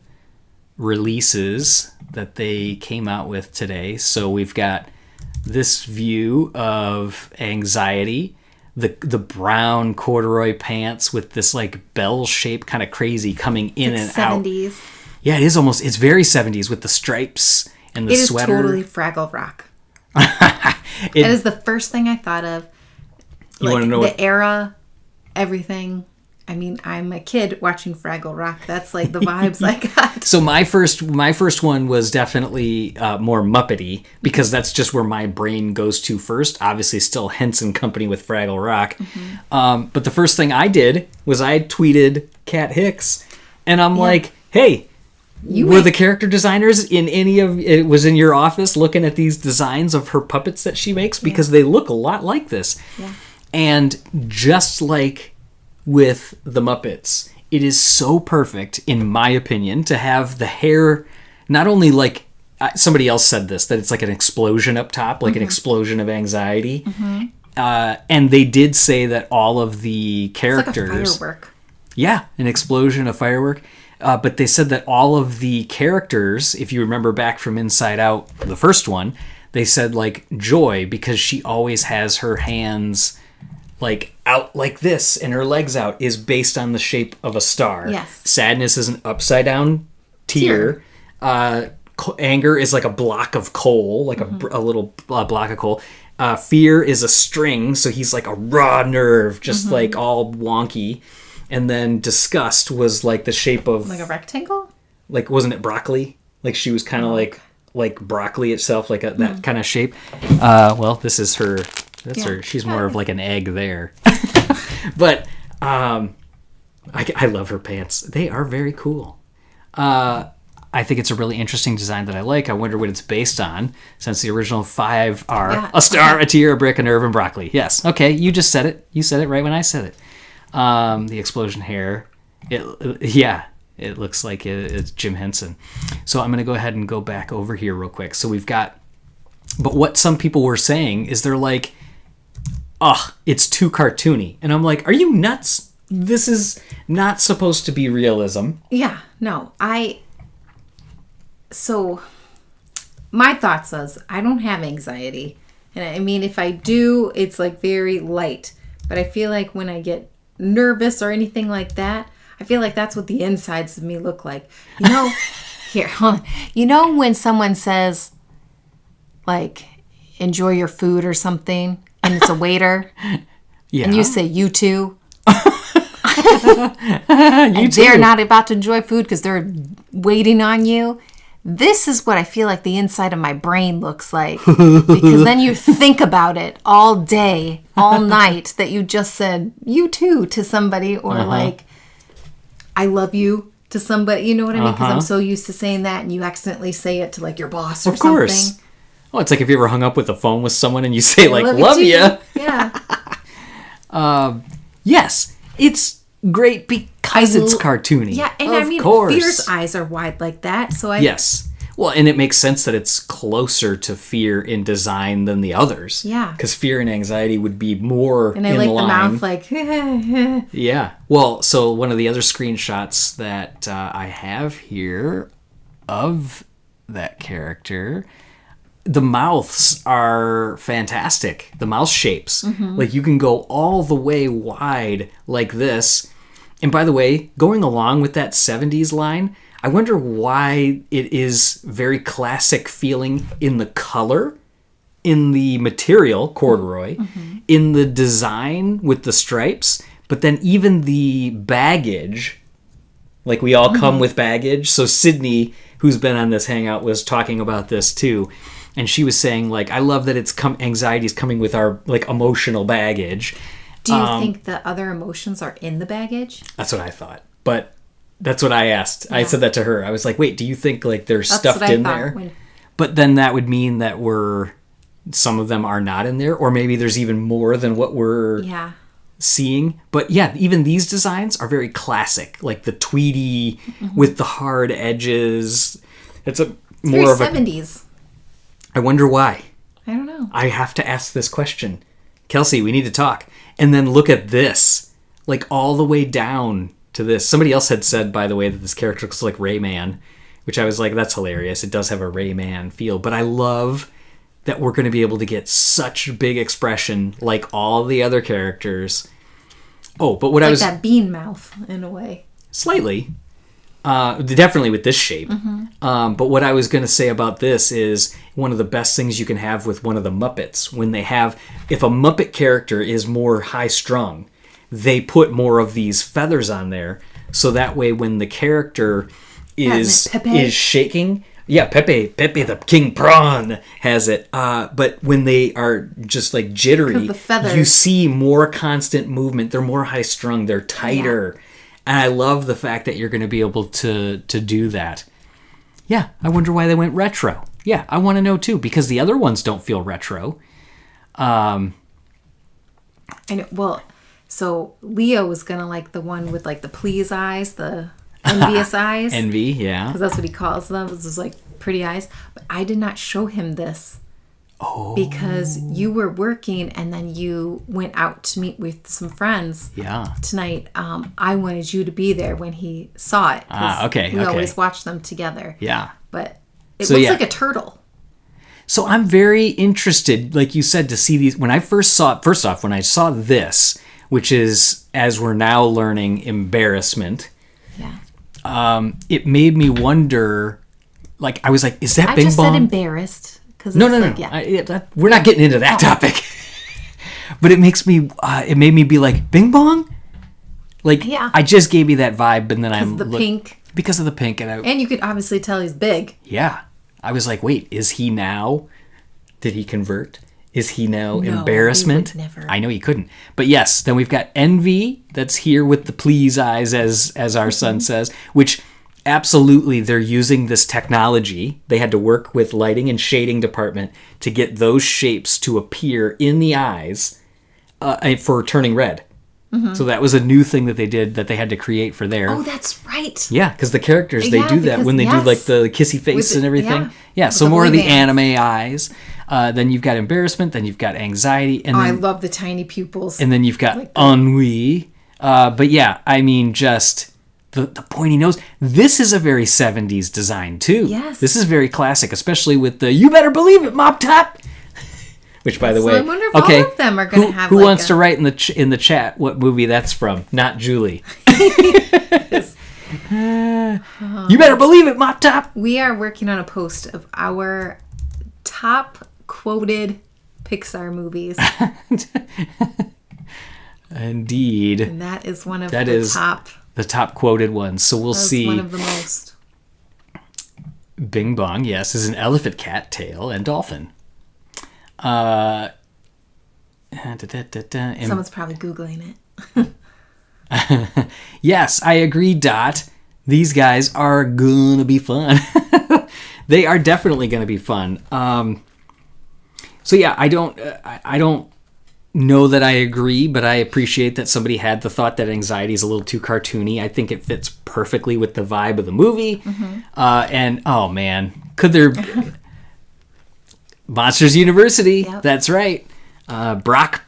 releases that they came out with today. So we've got this view of anxiety, the brown corduroy pants with this like bell shape, kind of crazy coming in and 70s. out. Yeah, it's very 70s with the stripes and the sweater. It is totally Fraggle Rock. It is the first thing I thought of. You want to know the era, everything. I mean, I'm a kid watching Fraggle Rock. That's like the vibes I got. So my first one was definitely more Muppety, because that's just where my brain goes to first. Obviously, still Henson Company with Fraggle Rock. But the first thing I did was I tweeted Kat Hicks, and I'm like, hey, were the character designers in it was in your office looking at these designs of her puppets that she makes? Because they look a lot like this. Yeah. And just like with the Muppets, it is so perfect, in my opinion, to have the hair not only like, somebody else said this, that it's like an explosion up top, like an explosion of anxiety. And they did say that all of the It's like a characters... firework. Yeah, an explosion, a firework. But they said that all of the characters, if you remember back from Inside Out, the first one, they said, like, Joy, because she always has her hands, like, out like this and her legs out, is based on the shape of a star. Yes. Sadness is an upside-down tear. Anger is like a block of coal, like a little block of coal. Fear is a string, so he's like a raw nerve, just like all wonky. And then disgust was like the shape of... Like a rectangle? Like, wasn't it broccoli? Like, she was kind of like broccoli itself, like that kind of shape. Well, this is her... That's her. She's more of like an egg there. But I love her pants. They are very cool. I think it's a really interesting design that I like. I wonder what it's based on, since the original 5 are a star, a tear, a brick, a nerve, and broccoli. Yes. Okay, you just said it. You said it right when I said it. The explosion hair. It looks like it's Jim Henson. So I'm going to go ahead and go back over here real quick. So we've got... But what some people were saying is they're like, ugh, it's too cartoony. And I'm like, are you nuts? This is not supposed to be realism. Yeah, no. So, my thoughts was, I don't have anxiety. And I mean, if I do, it's like very light. But I feel like when I get nervous or anything like that, I feel like that's what the insides of me look like. You know, here, hold on. You know when someone says, like, enjoy your food or something, and it's a waiter, and you say, you too? And they're not about to enjoy food because they're waiting on you. This is what I feel like the inside of my brain looks like. Because then you think about it all day, all night, that you just said, you too, to somebody, or like, I love you to somebody. You know what I mean? Because I'm so used to saying that, and you accidentally say it to like your boss or something. Of course. Oh, it's like if you ever hung up with the phone with someone and you say, like, love you. Yeah. Yes, it's great because it's cartoony. Yeah, and of I mean, course. Fear's eyes are wide like that, so Yes. Well, and it makes sense that it's closer to Fear in design than the others. Yeah. Because Fear and Anxiety would be more in line. And I like the mouth, like... Yeah. Well, so one of the other screenshots that I have here of that character... The mouths are fantastic. The mouth shapes. Like, you can go all the way wide like this. And by the way, going along with that 70s line, I wonder why it is very classic feeling in the color, in the material, corduroy, in the design with the stripes, but then even the baggage. Like, we all come with baggage. So Sydney, who's been on this hangout, was talking about this too. And she was saying, like, I love that anxiety is coming with our, like, emotional baggage. Do you think the other emotions are in the baggage? That's what I thought. But that's what I asked. Yeah. I said that to her. I was like, wait, do you think, like, they're stuffed in there? But then that would mean that some of them are not in there. Or maybe there's even more than what we're seeing. But yeah, even these designs are very classic. Like the tweedy with the hard edges. It's more of 70s. I wonder why. I don't know. I have to ask this question. Kelsey, we need to talk. And then look at this. Like, all the way down to this. Somebody else had said, by the way, that this character looks like Rayman, which I was like, that's hilarious. It does have a Rayman feel. But I love that we're going to be able to get such big expression like all the other characters. Oh, but what I was... Like that bean mouth, in a way. Slightly. Definitely with this shape. But what I was going to say about this is one of the best things you can have with one of the Muppets. When they have... If a Muppet character is more high-strung, they put more of these feathers on there. So that way when the character is shaking... Yeah, Pepe the King Prawn has it. But when they are just like jittery, you see more constant movement. They're more high-strung. They're tighter. Yeah. And I love the fact that you're going to be able to do that. Yeah, I wonder why they went retro. Yeah, I want to know too, because the other ones don't feel retro. So Leo was going to like the one with like the please eyes, the envious eyes. Envy, yeah. Because that's what he calls them. Those like pretty eyes. But I did not show him this because you were working and then you went out to meet with some friends Yeah. tonight. I wanted you to be there when he saw it. 'cause Okay, We okay. always watch them together. Yeah. But it So, looks yeah. like a turtle. So I'm very interested, like you said, to see these. When I first saw when I saw this, which is, as we're now learning, embarrassment, Yeah. it made me wonder, like, I was like, is that I Bing just Bong? said embarrassed. No. Yeah. We're not getting into that topic. But it makes me, it made me be like, Bing Bong? Like, Yeah. I just gave you that vibe, and then I'm the pink. because of the pink, And you could obviously tell he's big. yeah, I was like, wait, is he now? Did he convert? Is he now No, embarrassment? he would never. I know he couldn't. But yes, then we've got envy that's here with the please eyes, as our son says, which absolutely they're using this technology. They had to work with lighting and shading department to get those shapes to appear in the eyes for turning red. So that was a new thing that they did that they had to create for there. Oh, that's right. Yeah, because the characters, they Yeah, do that because- when they do yes. like the kissy face With the- and everything. yeah. Yeah, With so the more of boy the bands. anime eyes. Then you've got embarrassment. Then you've got anxiety. And Oh, I then, love the tiny pupils. and then you've got like that. ennui. But yeah, I mean, just the pointy nose. This is a very 70s design too. Yes. This is very classic, especially with the "You better believe it, Mop Top." Which, by the So way, I wonder if all of them are gonna have, Who like, wants a- to write in the chat what movie that's from? Not Julie. You better believe it, Mop Top. We are working on a post of our top quoted Pixar movies. Indeed. And that is one of That the is top. the top quoted ones. So we'll That's see. one of the most. Bing Bong, yes, is an elephant, cat, tail, and dolphin. And Someone's probably Googling it. yes, I agree, Dot. These guys are gonna be fun. They are definitely gonna be fun. So yeah, I don't know that I agree, but I appreciate that somebody had the thought that anxiety is a little too cartoony. I think it fits perfectly with the vibe of the movie. And oh man, could there Monsters University? Yep. That's right. Brock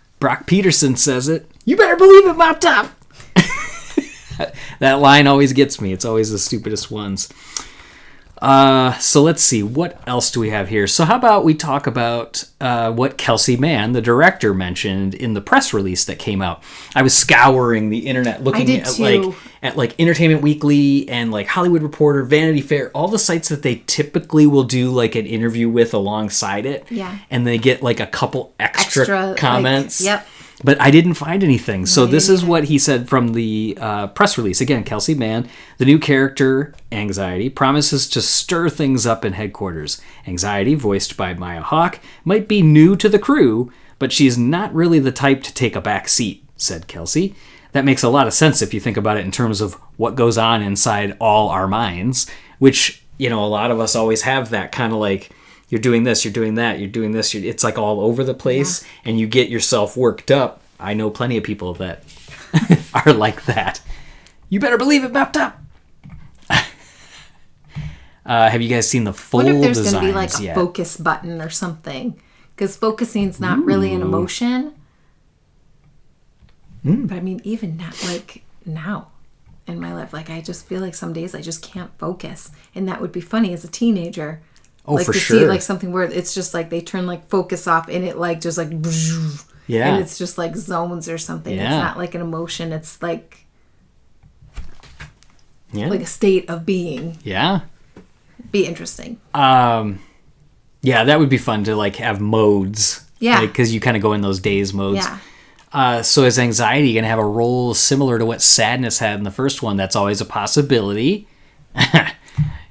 Peterson says it. You better believe it, Mop Top. That line always gets me. It's always the stupidest ones. So let's see. What else do we have here? So how about we talk about what Kelsey Mann, the director, mentioned in the press release that came out. I was scouring the internet looking did at too. like Entertainment Weekly and like Hollywood Reporter, Vanity Fair, all the sites that they typically will do like an interview with alongside it. Yeah. And they get like a couple extra like, comments. yep. But I didn't find anything. So I this didn't is what he said from the press release. Again, Kelsey Mann, the new character, Anxiety, promises to stir things up in headquarters. Anxiety, voiced by Maya Hawke, might be new to the crew, but she's not really the type to take a back seat, said Kelsey. That makes a lot of sense if you think about it in terms of what goes on inside all our minds, which, you know, a lot of us always have that kind of like, you're doing this, you're doing that, you're doing this. It's like all over the place, and you get yourself worked up. I know plenty of people that are like that. You better believe it, Mop Top. Have you guys seen the full I wonder if there's designs going to be like a yet? focus button or something. Because focusing's not really an emotion. But I mean, even not like now in my life, like I just feel like some days I just can't focus. And that would be funny as a teenager. Oh, like for to sure. see like something where it's just like they turn like focus off and it like just like Yeah. and it's just like zones or something. Yeah. It's not like an emotion. It's like Yeah. a state of being. Yeah. Be interesting. Yeah, that would be fun to like have modes. Yeah. Because you kind of go in those daze modes. Yeah. So is anxiety going to have a role similar to what sadness had in the first one? That's always a possibility. I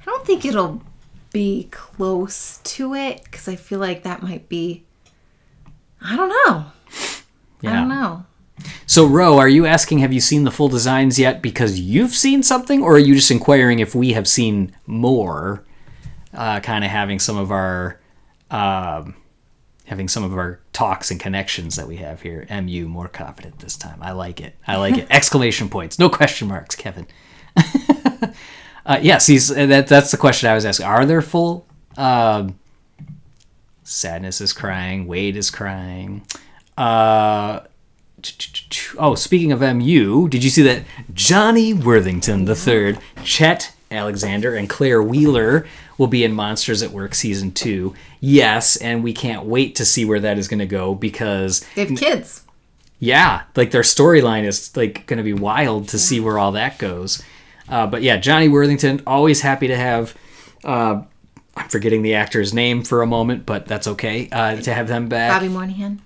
don't think it'll be close to it because I feel like that might be. I don't know. Yeah. I don't know. So, Ro, are you asking, have you seen the full designs yet because you've seen something, or are you just inquiring if we have seen more? Kind of having some of our talks and connections that we have here. MU more confident this time. I like it. Exclamation points, no question marks, Kevin. Yes, that's the question I was asking. Are there full Sadness is crying. Wade is crying. Speaking of MU, did you see that Johnny Worthington III, Chet Alexander, and Claire Wheeler will be in Monsters at Work Season 2? Yes, and we can't wait to see where that is going to go because... They have kids. Yeah, like their storyline is like going to be wild to see where all that goes. But yeah, Johnny Worthington, always happy to have... I'm forgetting the actor's name for a moment, but that's okay. To have them back. Bobby Moynihan.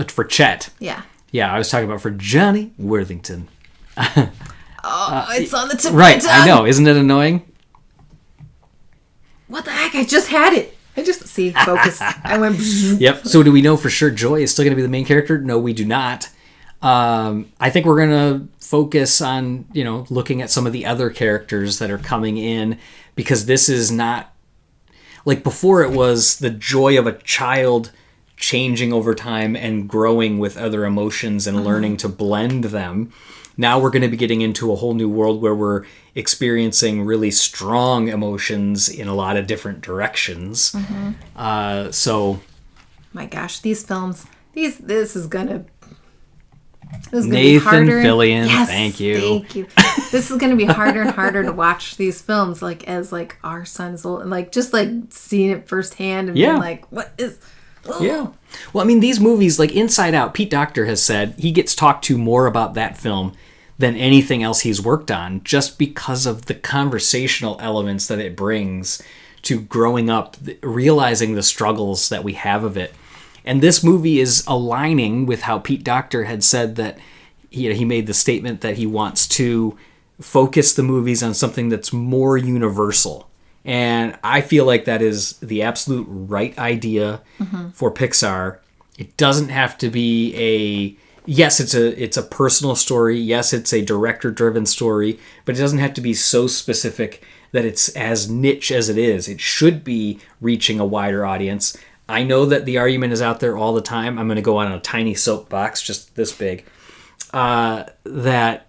For Chet. Yeah. Yeah, I was talking about for Johnny Worthington. It's on the tip Right, of my tongue. I know. Isn't it annoying? What the heck? I just had it. Focus. I went... Yep. So do we know for sure Joy is still going to be the main character? No, we do not. I think we're going to focus on, looking at some of the other characters that are coming in, because this is not... Like before it was the joy of a child changing over time and growing with other emotions and learning to blend them. Now we're going to be getting into a whole new world where we're experiencing really strong emotions in a lot of different directions. My gosh, these films, this is gonna be Nathan harder. Fillion, Yes, thank you. Thank you. This is gonna be harder and harder to watch these films, like as like our sons old, and like just like seeing it firsthand and being like, what is? Ugh. Yeah. Well, I mean, these movies, like Inside Out, Pete Docter has said he gets talked to more about that film than anything else he's worked on, just because of the conversational elements that it brings to growing up, realizing the struggles that we have of it. And this movie is aligning with how Pete Docter had said that he made the statement that he wants to focus the movies on something that's more universal. And I feel like that is the absolute right idea for Pixar. It doesn't have to be yes, it's a personal story. Yes, it's a director-driven story, but it doesn't have to be so specific that it's as niche as it is. It should be reaching a wider audience. I know that the argument is out there all the time. I'm going to go on a tiny soapbox, just this big, that,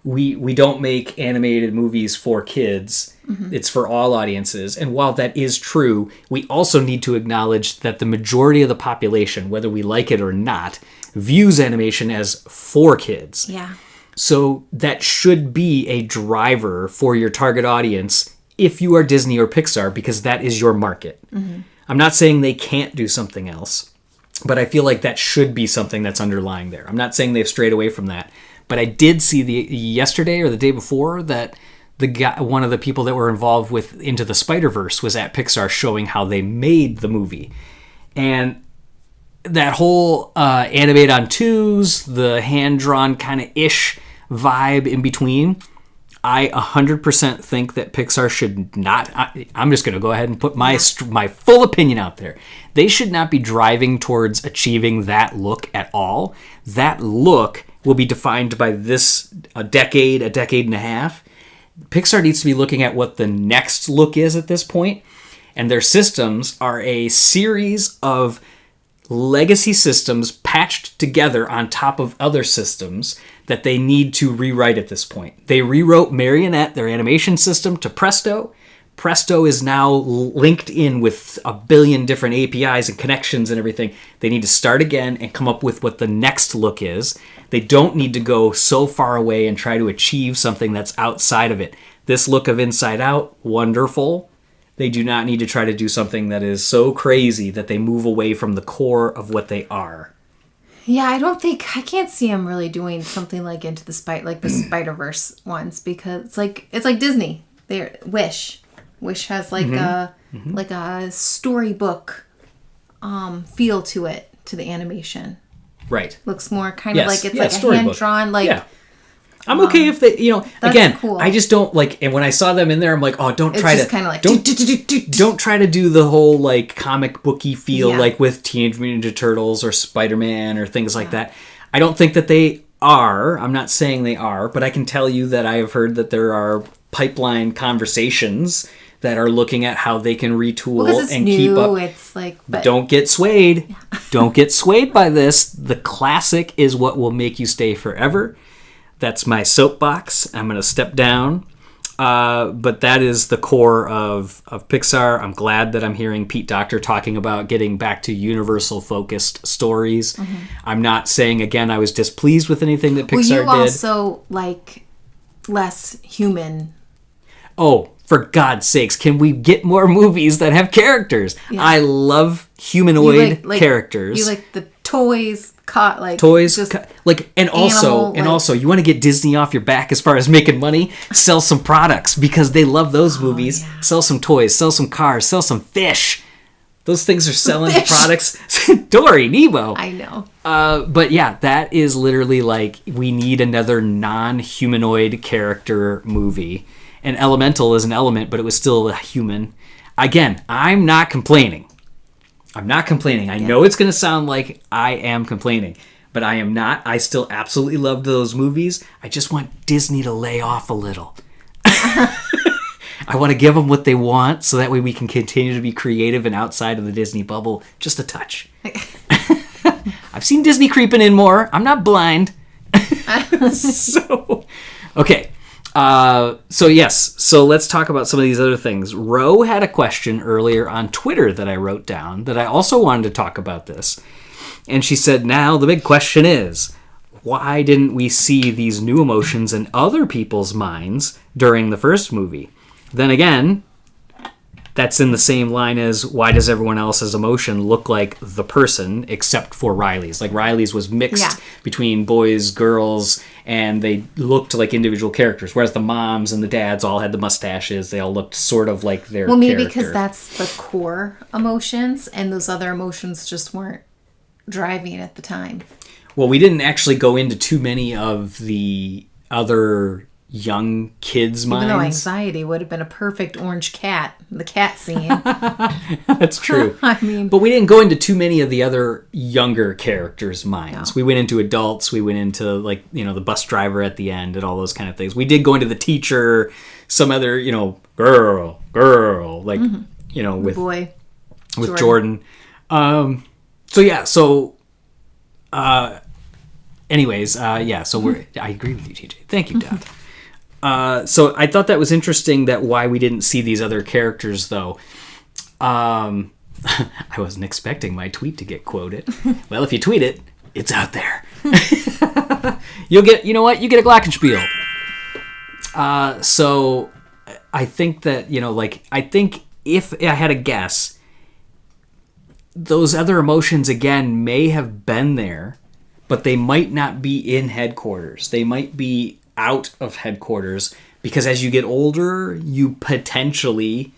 we don't make animated movies for kids. It's for all audiences. And while that is true, we also need to acknowledge that the majority of the population, whether we like it or not, views animation as for kids. Yeah. So that should be a driver for your target audience if you are Disney or Pixar, because that is your market. I'm not saying they can't do something else, but I feel like that should be something that's underlying there. I'm not saying they've strayed away from that. But I did see yesterday or the day before that one of the people that were involved with Into the Spider-Verse was at Pixar showing how they made the movie. And that whole animate on twos, the hand-drawn kind of ish vibe in between, I 100% think that Pixar should not... I'm just going to go ahead and put my full opinion out there. They should not be driving towards achieving that look at all. That look will be defined by a decade and a half. Pixar needs to be looking at what the next look is at this point, and their systems are a series of legacy systems patched together on top of other systems that they need to rewrite at this point. They rewrote Marionette, their animation system, to Presto. Presto is now linked in with a billion different APIs and connections and everything. They need to start again and come up with what the next look is. They don't need to go so far away and try to achieve something that's outside of it. This look of Inside Out, wonderful. They do not need to try to do something that is so crazy that they move away from the core of what they are. Yeah, I can't see them really doing something like the Spider-Verse ones, because it's like Disney. They're Wish has like a storybook feel to it, to the animation. Right. Looks more kind of like it's like a storybook. hand-drawn, like... Yeah. I'm okay if they, again, cool. I just don't like, and when I saw them in there, I'm like, oh, don't try just to, kind of like, don't try to do the whole like comic booky feel like with Teenage Mutant Ninja Turtles or Spider-Man or things like that. I don't think that they are. I'm not saying they are, but I can tell you that I have heard that there are pipeline conversations that are looking at how they can retool and keep up. It's like, but don't get swayed. Yeah. Don't get swayed by this. The classic is what will make you stay forever. That's my soapbox. I'm going to step down. But that is the core of Pixar. I'm glad that I'm hearing Pete Docter talking about getting back to universal-focused stories. I'm not saying, again, I was displeased with anything that Pixar did. Well, you also like less human. Oh, for God's sakes, can we get more movies that have characters? Yeah. I love humanoid like characters. You like the toys, like toys, just and also you want to get Disney off your back as far as making money. Sell some products because they love those movies. yeah. Sell some toys, sell some cars, sell some fish. Those things are selling Fish. products. Dory, Nemo. I know. But yeah, that is literally like we need another non-humanoid character movie. And Elemental is an element, but it was still a human. Again, I'm not complaining. I know it's going to sound like I am complaining, but I am not. I still absolutely loved those movies. I just want Disney to lay off a little. I want to give them what they want so that way we can continue to be creative and outside of the Disney bubble just a touch. I've seen Disney creeping in more. I'm not blind. Okay. So let's talk about some of these other things. Ro had a question earlier on Twitter that I wrote down that I also wanted to talk about this. And she said, now the big question is, why didn't we see these new emotions in other people's minds during the first movie? Then again, that's in the same line as why does everyone else's emotion look like the person except for Riley's? Like Riley's was mixed between boys, girls, and they looked like individual characters, whereas the moms and the dads all had the mustaches. They all looked sort of like their Well, maybe character. because that's the core emotions, and those other emotions just weren't driving at the time. Well, we didn't actually go into too many of the other young kids' minds. Even though anxiety would have been a perfect orange cat, the cat scene. That's true. I mean, but we didn't go into too many of the other younger characters' minds. We went into adults. We went into the bus driver at the end and all those kind of things. We did go into the teacher, some other girl, with boy, with Jordan. Anyways, I agree with you, TJ. Thank you, Dad. So I thought that was interesting that why we didn't see these other characters, though. I wasn't expecting my tweet to get quoted. Well, if you tweet it, it's out there. You get a Glockenspiel. So I think that, I think if I had a guess, those other emotions, again, may have been there, but they might not be in headquarters. They might be out of headquarters because as you get older, you potentially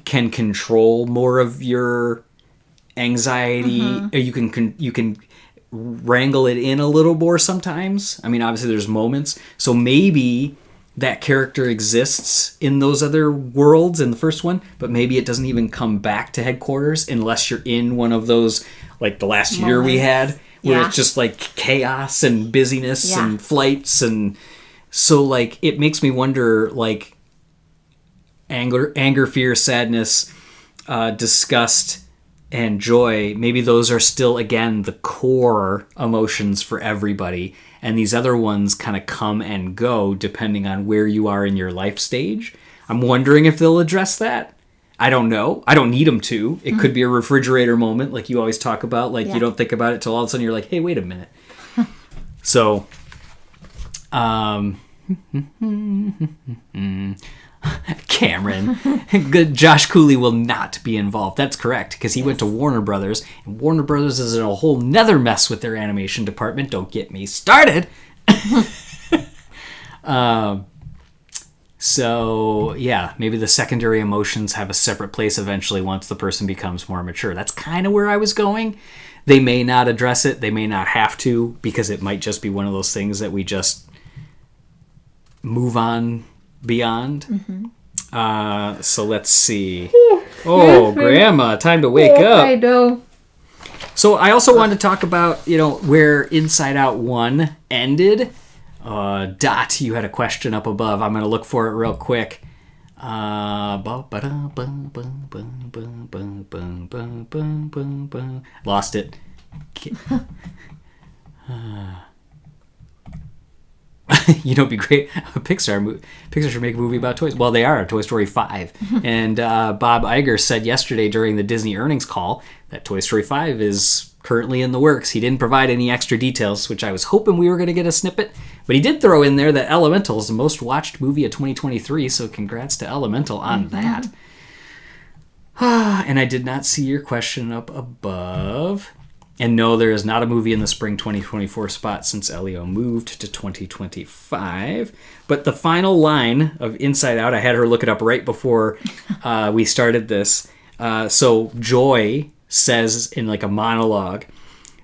can control more of your anxiety. Or you can wrangle it in a little more sometimes. I mean, obviously there's moments. So maybe that character exists in those other worlds in the first one, but maybe it doesn't even come back to headquarters unless you're in one of those, like the last year we had, where it's just like chaos and busyness and flights. And so it makes me wonder, anger, fear, sadness, disgust, and joy, maybe those are still, again, the core emotions for everybody. And these other ones kind of come and go depending on where you are in your life stage. I'm wondering if they'll address that. I don't know. I don't need them to. It could be a refrigerator moment like you always talk about. You don't think about it till all of a sudden you're like, hey, wait a minute. So, Cameron. Good. Josh Cooley will not be involved. That's correct, because he went to Warner Brothers, and Warner Brothers is in a whole nether mess with their animation department. Don't get me started. So, yeah, maybe the secondary emotions have a separate place eventually once the person becomes more mature. That's kind of where I was going. They may not address it. They may not have to, because it might just be one of those things that we just move on beyond. So let's see. Oh, Grandma, time to wake up. I know. So I also wanted to talk about, where Inside Out 1 ended. Dot, you had a question up above. I'm going to look for it real quick. Lost it. It'd be great. Pixar should make a movie about toys. Well, they are, Toy Story 5. And Bob Iger said yesterday during the Disney earnings call that Toy Story 5 is currently in the works. He didn't provide any extra details, which I was hoping we were going to get a snippet. But he did throw in there that Elemental is the most watched movie of 2023, so congrats to Elemental on that. And I did not see your question up above. And no, there is not a movie in the spring 2024 spot since Elio moved to 2025. But the final line of Inside Out, I had her look it up right before we started this. So Joy says in like a monologue,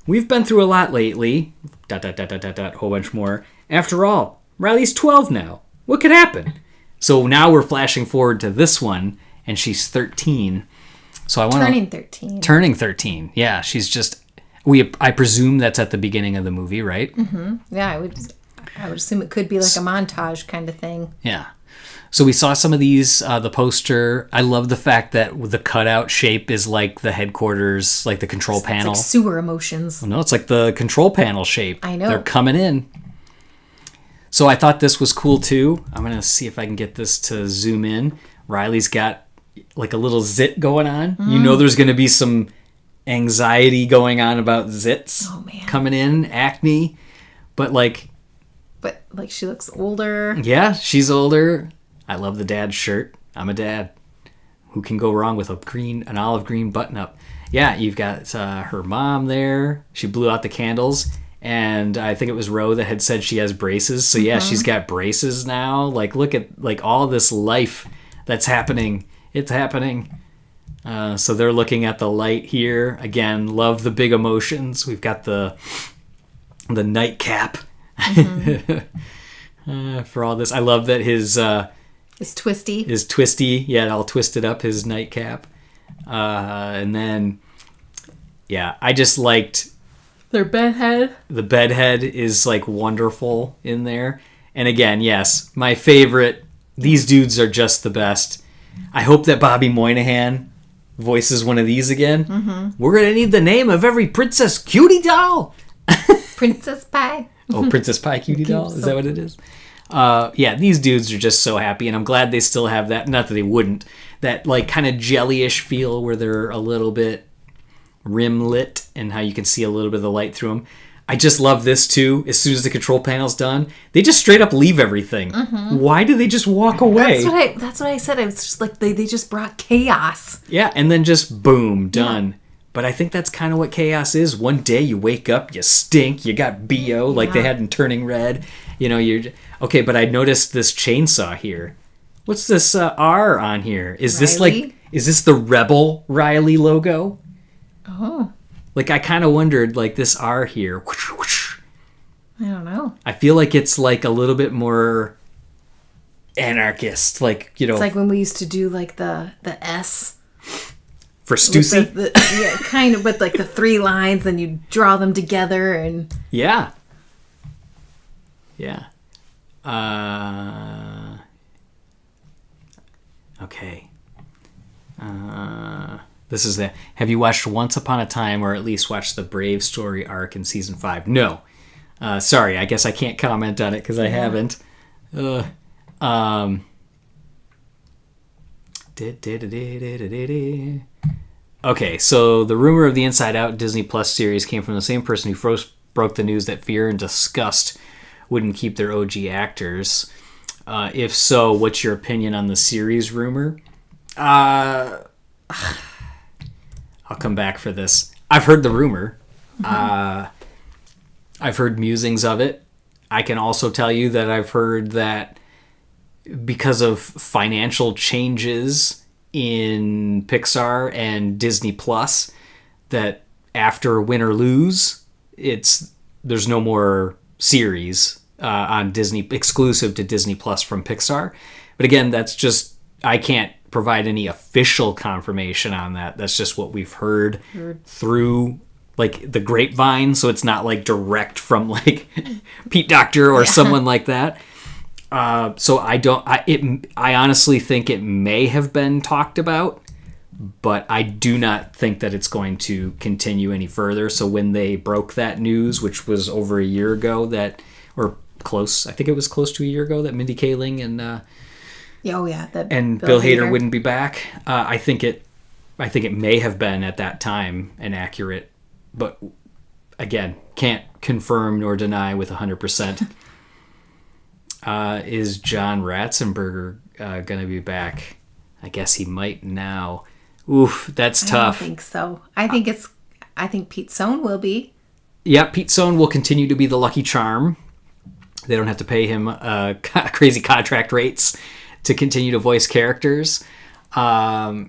"We've been through a lot lately, ... whole bunch more. After all, Riley's 12 now. What could happen?" So now we're flashing forward to this one, and she's 13. So I want turning 13. Yeah, she's just... I presume that's at the beginning of the movie, right? Mm-hmm. Yeah, I would assume it could be like a montage kind of thing. Yeah. So we saw some of these, the poster. I love the fact that the cutout shape is like the headquarters, like the control panel. It's like sewer emotions. No, it's like the control panel shape. I know. They're coming in. So I thought this was cool too. I'm going to see if I can get this to zoom in. Riley's got like a little zit going on. You know there's going to be some anxiety going on about zits coming in, acne. But like she looks older. Yeah, she's older. I love the dad's shirt. I'm a dad. Who can go wrong with an olive green button-up? Yeah, you've got her mom there. She blew out the candles, and I think it was Ro that had said she has braces. So yeah, she's got braces now. Like, look at like all this life that's happening. It's happening. So they're looking at the light here. Again, love the big emotions. We've got the nightcap for all this. I love that his twisty. His twisty, yeah, all twisted up, his nightcap. And then, yeah, I just liked... Their bedhead. The bedhead is, like, wonderful in there. And again, yes, my favorite. These dudes are just the best. I hope that Bobby Moynihan voices one of these again. Mm-hmm. We're going to need the name of every Princess Cutie doll. Princess Pie. Oh, Princess Pie Cutie doll? Is that what it is? Yeah, these dudes are just so happy, and I'm glad they still have that. Not that they wouldn't. That like kind of jellyish feel where they're a little bit rim lit, and how you can see a little bit of the light through them. I just love this too. As soon as the control panel's done, they just straight up leave everything. Mm-hmm. Why do they just walk away? That's what I said. It was just like they just brought chaos. Yeah, and then just boom, done. Yeah. But I think that's kind of what chaos is. One day you wake up, you stink, you got BO like they had in Turning Red. You're... Okay, but I noticed this chainsaw here. What's this R on here? Is this the Rebel Riley logo? Oh. Like, I kind of wondered, like, this R here. I don't know. I feel like it's, like, a little bit more anarchist. Like, It's like when we used to do, like, the S. For Stussy? Yeah, kind of, but, like, the 3 lines, and you draw them together, and... Yeah. Yeah. Okay. This is the... Have you watched Once Upon a Time, or at least watched the Brave Story arc in season 5? No. Sorry, I guess I can't comment on it because I haven't. Okay, so the rumor of the Inside Out Disney Plus series came from the same person who first broke the news that Fear and Disgust wouldn't keep their OG actors. If so, what's your opinion on the series rumor? I'll come back for this. I've heard the rumor. I've heard musings of it. I can also tell you that I've heard that because of financial changes in Pixar and Disney Plus, that after Win or Lose, there's no more series on Disney exclusive to Disney Plus from Pixar. But again, that's just, I can't provide any official confirmation on that. That's just what we've heard through like the grapevine, so it's not like direct from like Pete Docter or someone like that. So I honestly think it may have been talked about, but I do not think that it's going to continue any further. So when they broke that news, which was over a year ago, or close. I think it was close to a year ago that Mindy Kaling and that Bill Hader wouldn't be back. I think it may have been at that time inaccurate, but again, can't confirm nor deny with 100%. Is John Ratzenberger going to be back? I guess he might now. Oof, that's tough. I don't think so. I think Pete Sohn will be. Yeah, Pete Sohn will continue to be the Lucky Charm. They don't have to pay him crazy contract rates to continue to voice characters. Or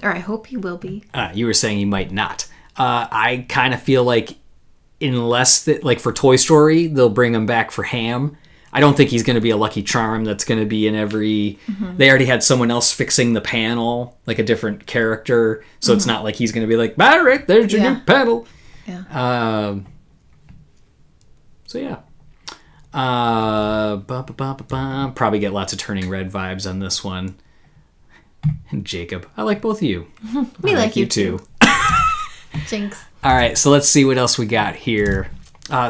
I hope he will be. You were saying he might not. I kind of feel like unless, like for Toy Story, they'll bring him back for Ham. I don't think he's going to be a Lucky Charm that's going to be in every... Mm-hmm. They already had someone else fixing the panel, like a different character. So it's not like he's going to be like, all right, there's your new panel. Yeah. So yeah. Probably get lots of Turning Red vibes on this one. And Jacob, I like both of you. We I like you too. Jinx. All right, so let's see what else we got here.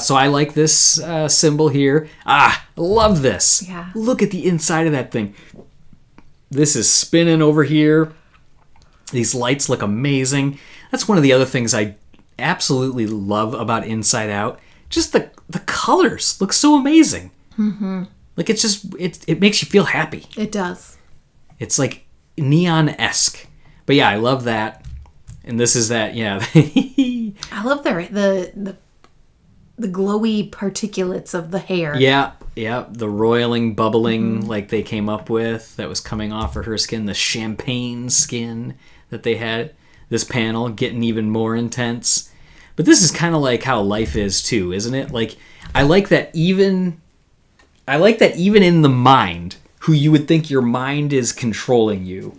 So I like this symbol here. I love this. Yeah. Look at the inside of that thing. This is spinning over here. These lights look amazing. That's one of the other things I absolutely love about Inside Out. Just the colors look so amazing. Mm-hmm. Like it makes you feel happy. It does. It's like neon-esque. But yeah, I love that. And this is that, yeah. I love the glowy particulates of the hair. Yeah, the roiling, bubbling like they came up with that was coming off of her skin, the champagne skin that they had. This panel getting even more intense. But this is kind of like how life is too, isn't it? Like I like that even in the mind, who you would think your mind is controlling you,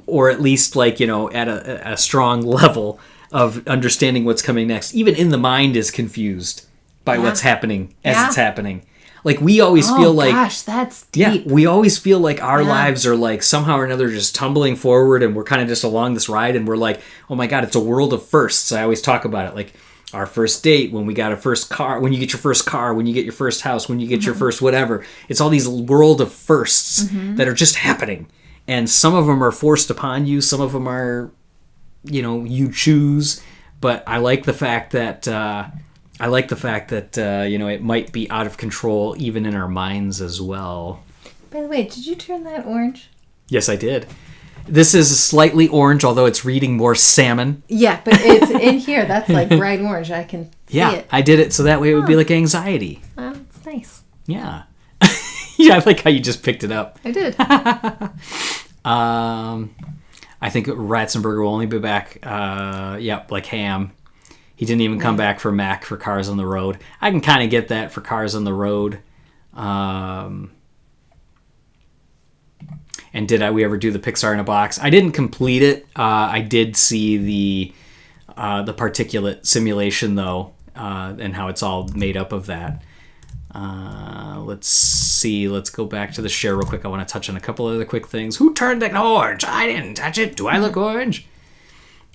or at least like, at a strong level of understanding what's coming next, even in the mind is confused by what's happening as it's happening. Like we always feel like, gosh, that's deep. Yeah, we always feel like our lives are like somehow or another just tumbling forward, and we're kind of just along this ride, and we're like, oh my God, it's a world of firsts. I always talk about it, like our first date, when we got a first car, when you get your first car, when you get your first house, when you get your first whatever. It's all these world of firsts that are just happening. And some of them are forced upon you. Some of them are, you choose. But I like the fact that it might be out of control even in our minds as well. By the way, did you turn that orange? Yes, I did. This is slightly orange, although it's reading more salmon. Yeah, but it's in here. That's like bright orange. I can see it. Yeah, I did it so that way it would be like anxiety. Oh, it's nice. Yeah. Yeah, I like how you just picked it up. I did. I think Ratzenberger will only be back, like Ham. He didn't even come back for Mac for Cars on the Road. I can kind of get that for Cars on the Road. And we ever do the Pixar in a Box? I didn't complete it. I did see the particulate simulation, though, and how it's all made up of that. Let's see. Let's go back to the share real quick. I want to touch on a couple other quick things. Who turned it orange? I didn't touch it. Do I look orange?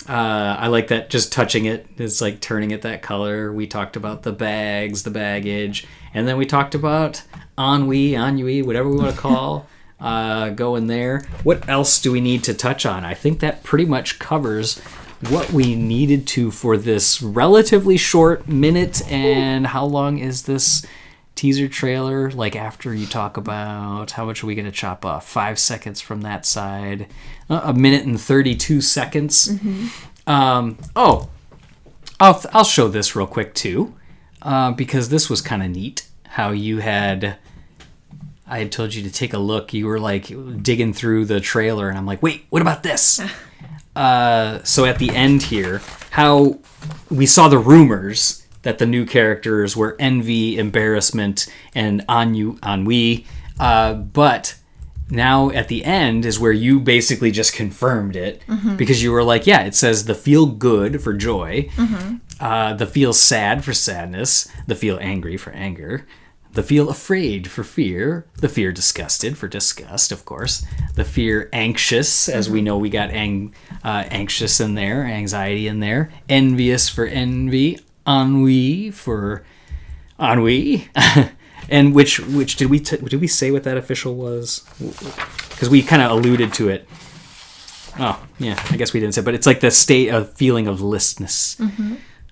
I like that just touching it is like turning it that color. We talked about the bags, the baggage, and then we talked about ennui, whatever we want to call going there. What else do we need to touch on? I think that pretty much covers what we needed to for this relatively short minute. And how long is this teaser trailer? Like after you talk about how much are we going to chop off? 5 seconds from that side. A minute and 32 seconds. Mm-hmm. I'll show this real quick too, because this was kind of neat. How I had told you to take a look. You were like digging through the trailer, and I'm like, wait, what about this? So at the end here, how we saw the rumors that the new characters were envy, embarrassment, and ennui. But now at the end is where you basically just confirmed it, because you were like, yeah, it says the feel good for joy, the feel sad for sadness, the feel angry for anger, the feel afraid for fear, the fear disgusted for disgust, of course, the fear anxious, as we know we got anxious in there, anxiety in there, envious for envy, ennui for ennui, And which did we say what that official was? Because we kind of alluded to it. Oh, yeah, I guess we didn't say, but it's like the state of feeling of listness,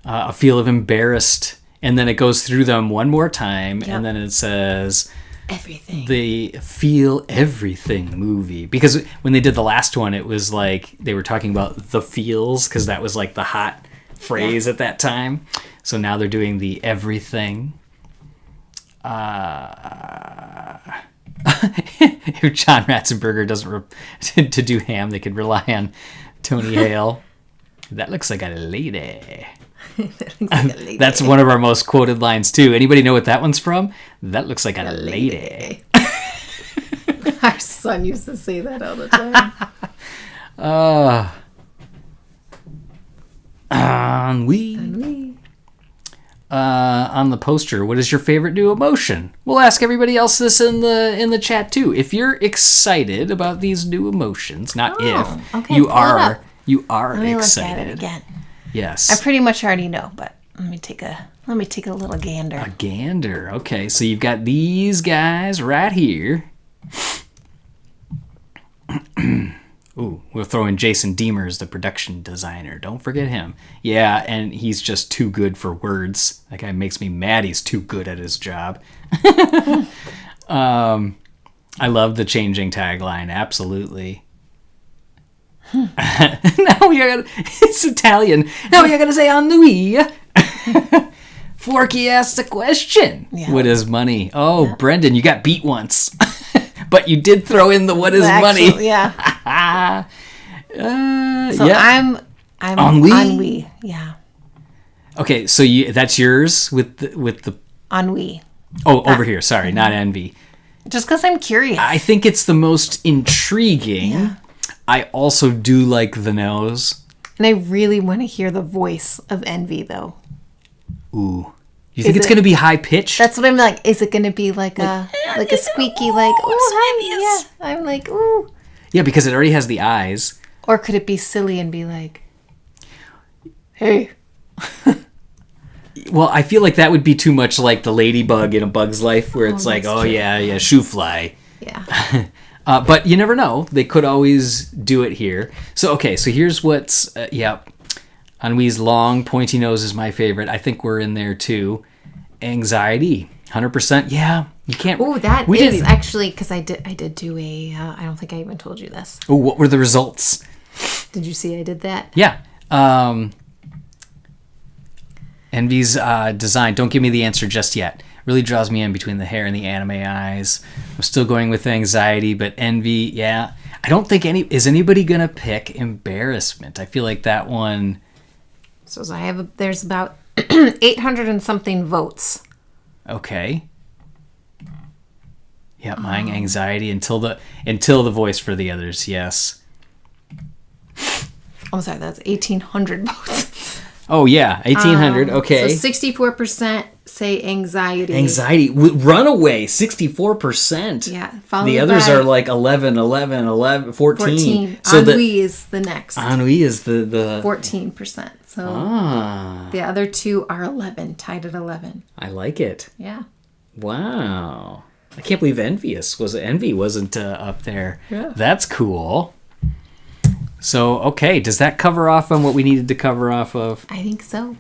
a feel of embarrassed, and then it goes through them one more time, and then it says everything. The Feel Everything movie. Because when they did the last one, it was like they were talking about the feels, because that was like the hot phrase at that time. So now they're doing the everything. If John Ratzenberger doesn't to do Ham, they could rely on Tony Hale. That looks like a lady. That's one of our most quoted lines too. Anybody know what that one's from? That looks like a lady. Our son used to say that all the time. Ennui. On the poster, what is your favorite new emotion? We'll ask everybody else this in the chat too. If you're excited about these new emotions, not okay, you pull it are. up. You are Let me excited. look at it again. Yes. I pretty much already know, but let me take a little gander. A gander. Okay, so you've got these guys right here. Ooh, we'll throw in Jason Demers, the production designer. Don't forget him. Yeah, and he's just too good for words. That guy makes me mad. He's too good at his job. I love the changing tagline. Absolutely. Now you're gonna. It's Italian. Now you're gonna say ennui. Forky asked a question. Yeah. What is money? Oh, yeah. Brendan, you got beat once. But you did throw in the what is money. Yeah. So yeah. I'm ennui. Yeah. Okay, so that's yours with the ennui. Oh, over here. Sorry, not envy. Just because I'm curious. I think it's the most intriguing. Yeah. I also do like the nose. And I really want to hear the voice of envy, though. Ooh. You think it's going to be high pitched? That's what I'm like. Is it going to be like a squeaky, like, oh, hi, yeah. I'm like, ooh. Yeah, because it already has the eyes. Or could it be silly and be like, hey. Well, I feel like that would be too much like the ladybug in A Bug's Life, where it's like, oh, true. yeah, shoe fly. Yeah. But you never know. They could always do it here. So here's what's, Ennui's long, pointy nose is my favorite. I think we're in there too. Anxiety, 100%. Yeah, you can't. Oh, that is actually, because I did do a, I don't think I even told you this. Oh, what were the results? Did you see I did that? Yeah. Envy's design, don't give me the answer just yet. Really draws me in between the hair and the anime eyes. I'm still going with anxiety, but envy, yeah. I don't think is anybody going to pick embarrassment? I feel like that one... So there's about 800 and something votes. Okay. Yeah, mine anxiety until the voice for the others, yes. I'm sorry, that's 1,800 votes. Oh, yeah, 1,800, okay. So 64% say anxiety. Anxiety. Runaway, 64%. Yeah. The others are like 11, 14. So ennui is the next. Ennui is the 14%. So the other two are 11, tied at 11. I like it. Yeah. Wow. I can't believe envy wasn't up there. Yeah. That's cool. So, okay, does that cover off on what we needed to cover off of? I think so.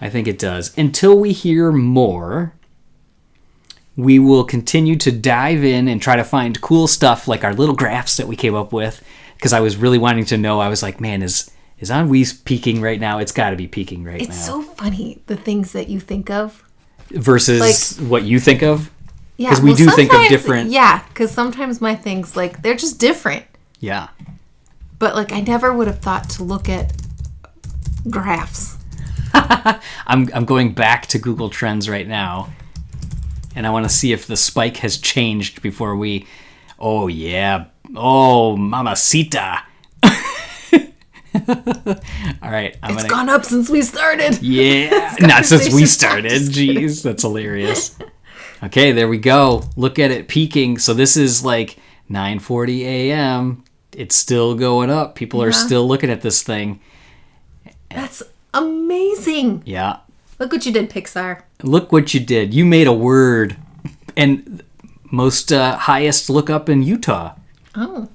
I think it does. Until we hear more, we will continue to dive in and try to find cool stuff like our little graphs that we came up with, because I was really wanting to know. I was like, man, is Ennui's peaking right now? It's got to be peaking right now. It's so funny, the things that you think of. Versus what you think of? Yeah. Because we do think of different... Yeah, because sometimes my things, like, they're just different. Yeah. But, like, I never would have thought to look at graphs. I'm going back to Google Trends right now, and I want to see if the spike has changed before we... Oh, yeah. Oh, mamacita. All right. It's gone up since we started. Yeah. Not since we started. Jeez, that's hilarious. Okay, there we go. Look at it peaking. So this is like 9:40 a.m. It's still going up. People are still looking at this thing. That's amazing. Yeah. Look what you did, Pixar. Look what you did. You made a word. And most highest lookup in Utah. Oh.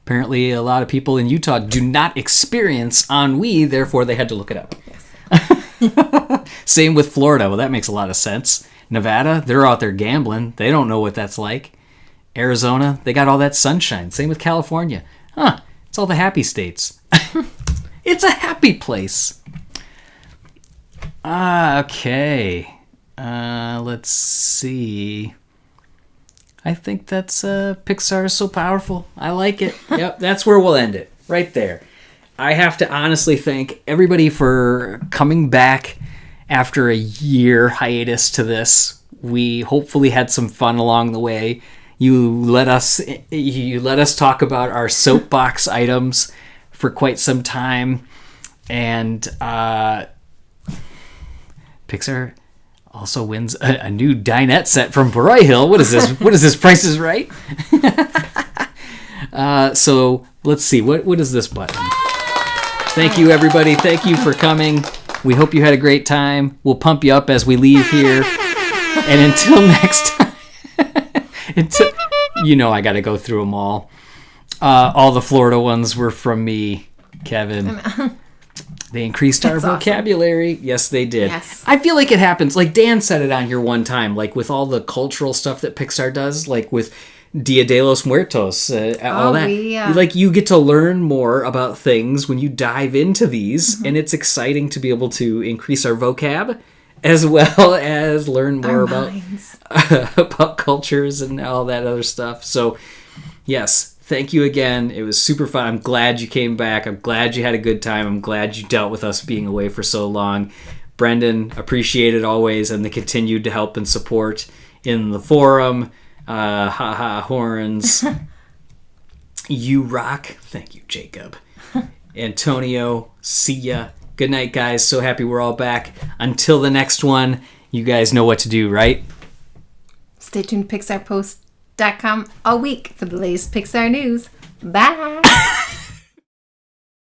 Apparently, a lot of people in Utah do not experience ennui, therefore they had to look it up. Same with Florida. Well, that makes a lot of sense. Nevada, they're out there gambling. They don't know what that's like. Arizona, they got all that sunshine. Same with California. Huh, it's all the happy states. It's a happy place. Okay. Let's see. I think that's Pixar is so powerful. I like it. Yep, that's where we'll end it. Right there. I have to honestly thank everybody for coming back after a year hiatus to this. We hopefully had some fun along the way. You let us talk about our soapbox items for quite some time, and Pixar also wins a new dinette set from Broyhill. What is this? What is this? Price is Right? So let's see. What is this button? Thank you, everybody. Thank you for coming. We hope you had a great time. We'll pump you up as we leave here. And until next time, I got to go through them all. All the Florida ones were from me, Kevin. They increased our vocabulary. Awesome. Yes, they did. Yes. I feel like it happens. Like Dan said it on here one time, like with all the cultural stuff that Pixar does, like with Dia de los Muertos, all that. Like you get to learn more about things when you dive into these, and it's exciting to be able to increase our vocab as well as learn more about cultures and all that other stuff. So, yes. Thank you again. It was super fun. I'm glad you came back. I'm glad you had a good time. I'm glad you dealt with us being away for so long. Brendan, appreciate it always, and the continued help and support in the forum. Horns. You rock. Thank you, Jacob. Antonio, see ya. Good night, guys. So happy we're all back. Until the next one, you guys know what to do, right? Stay tuned to PixarPost.com all week for the latest Pixar news. Bye.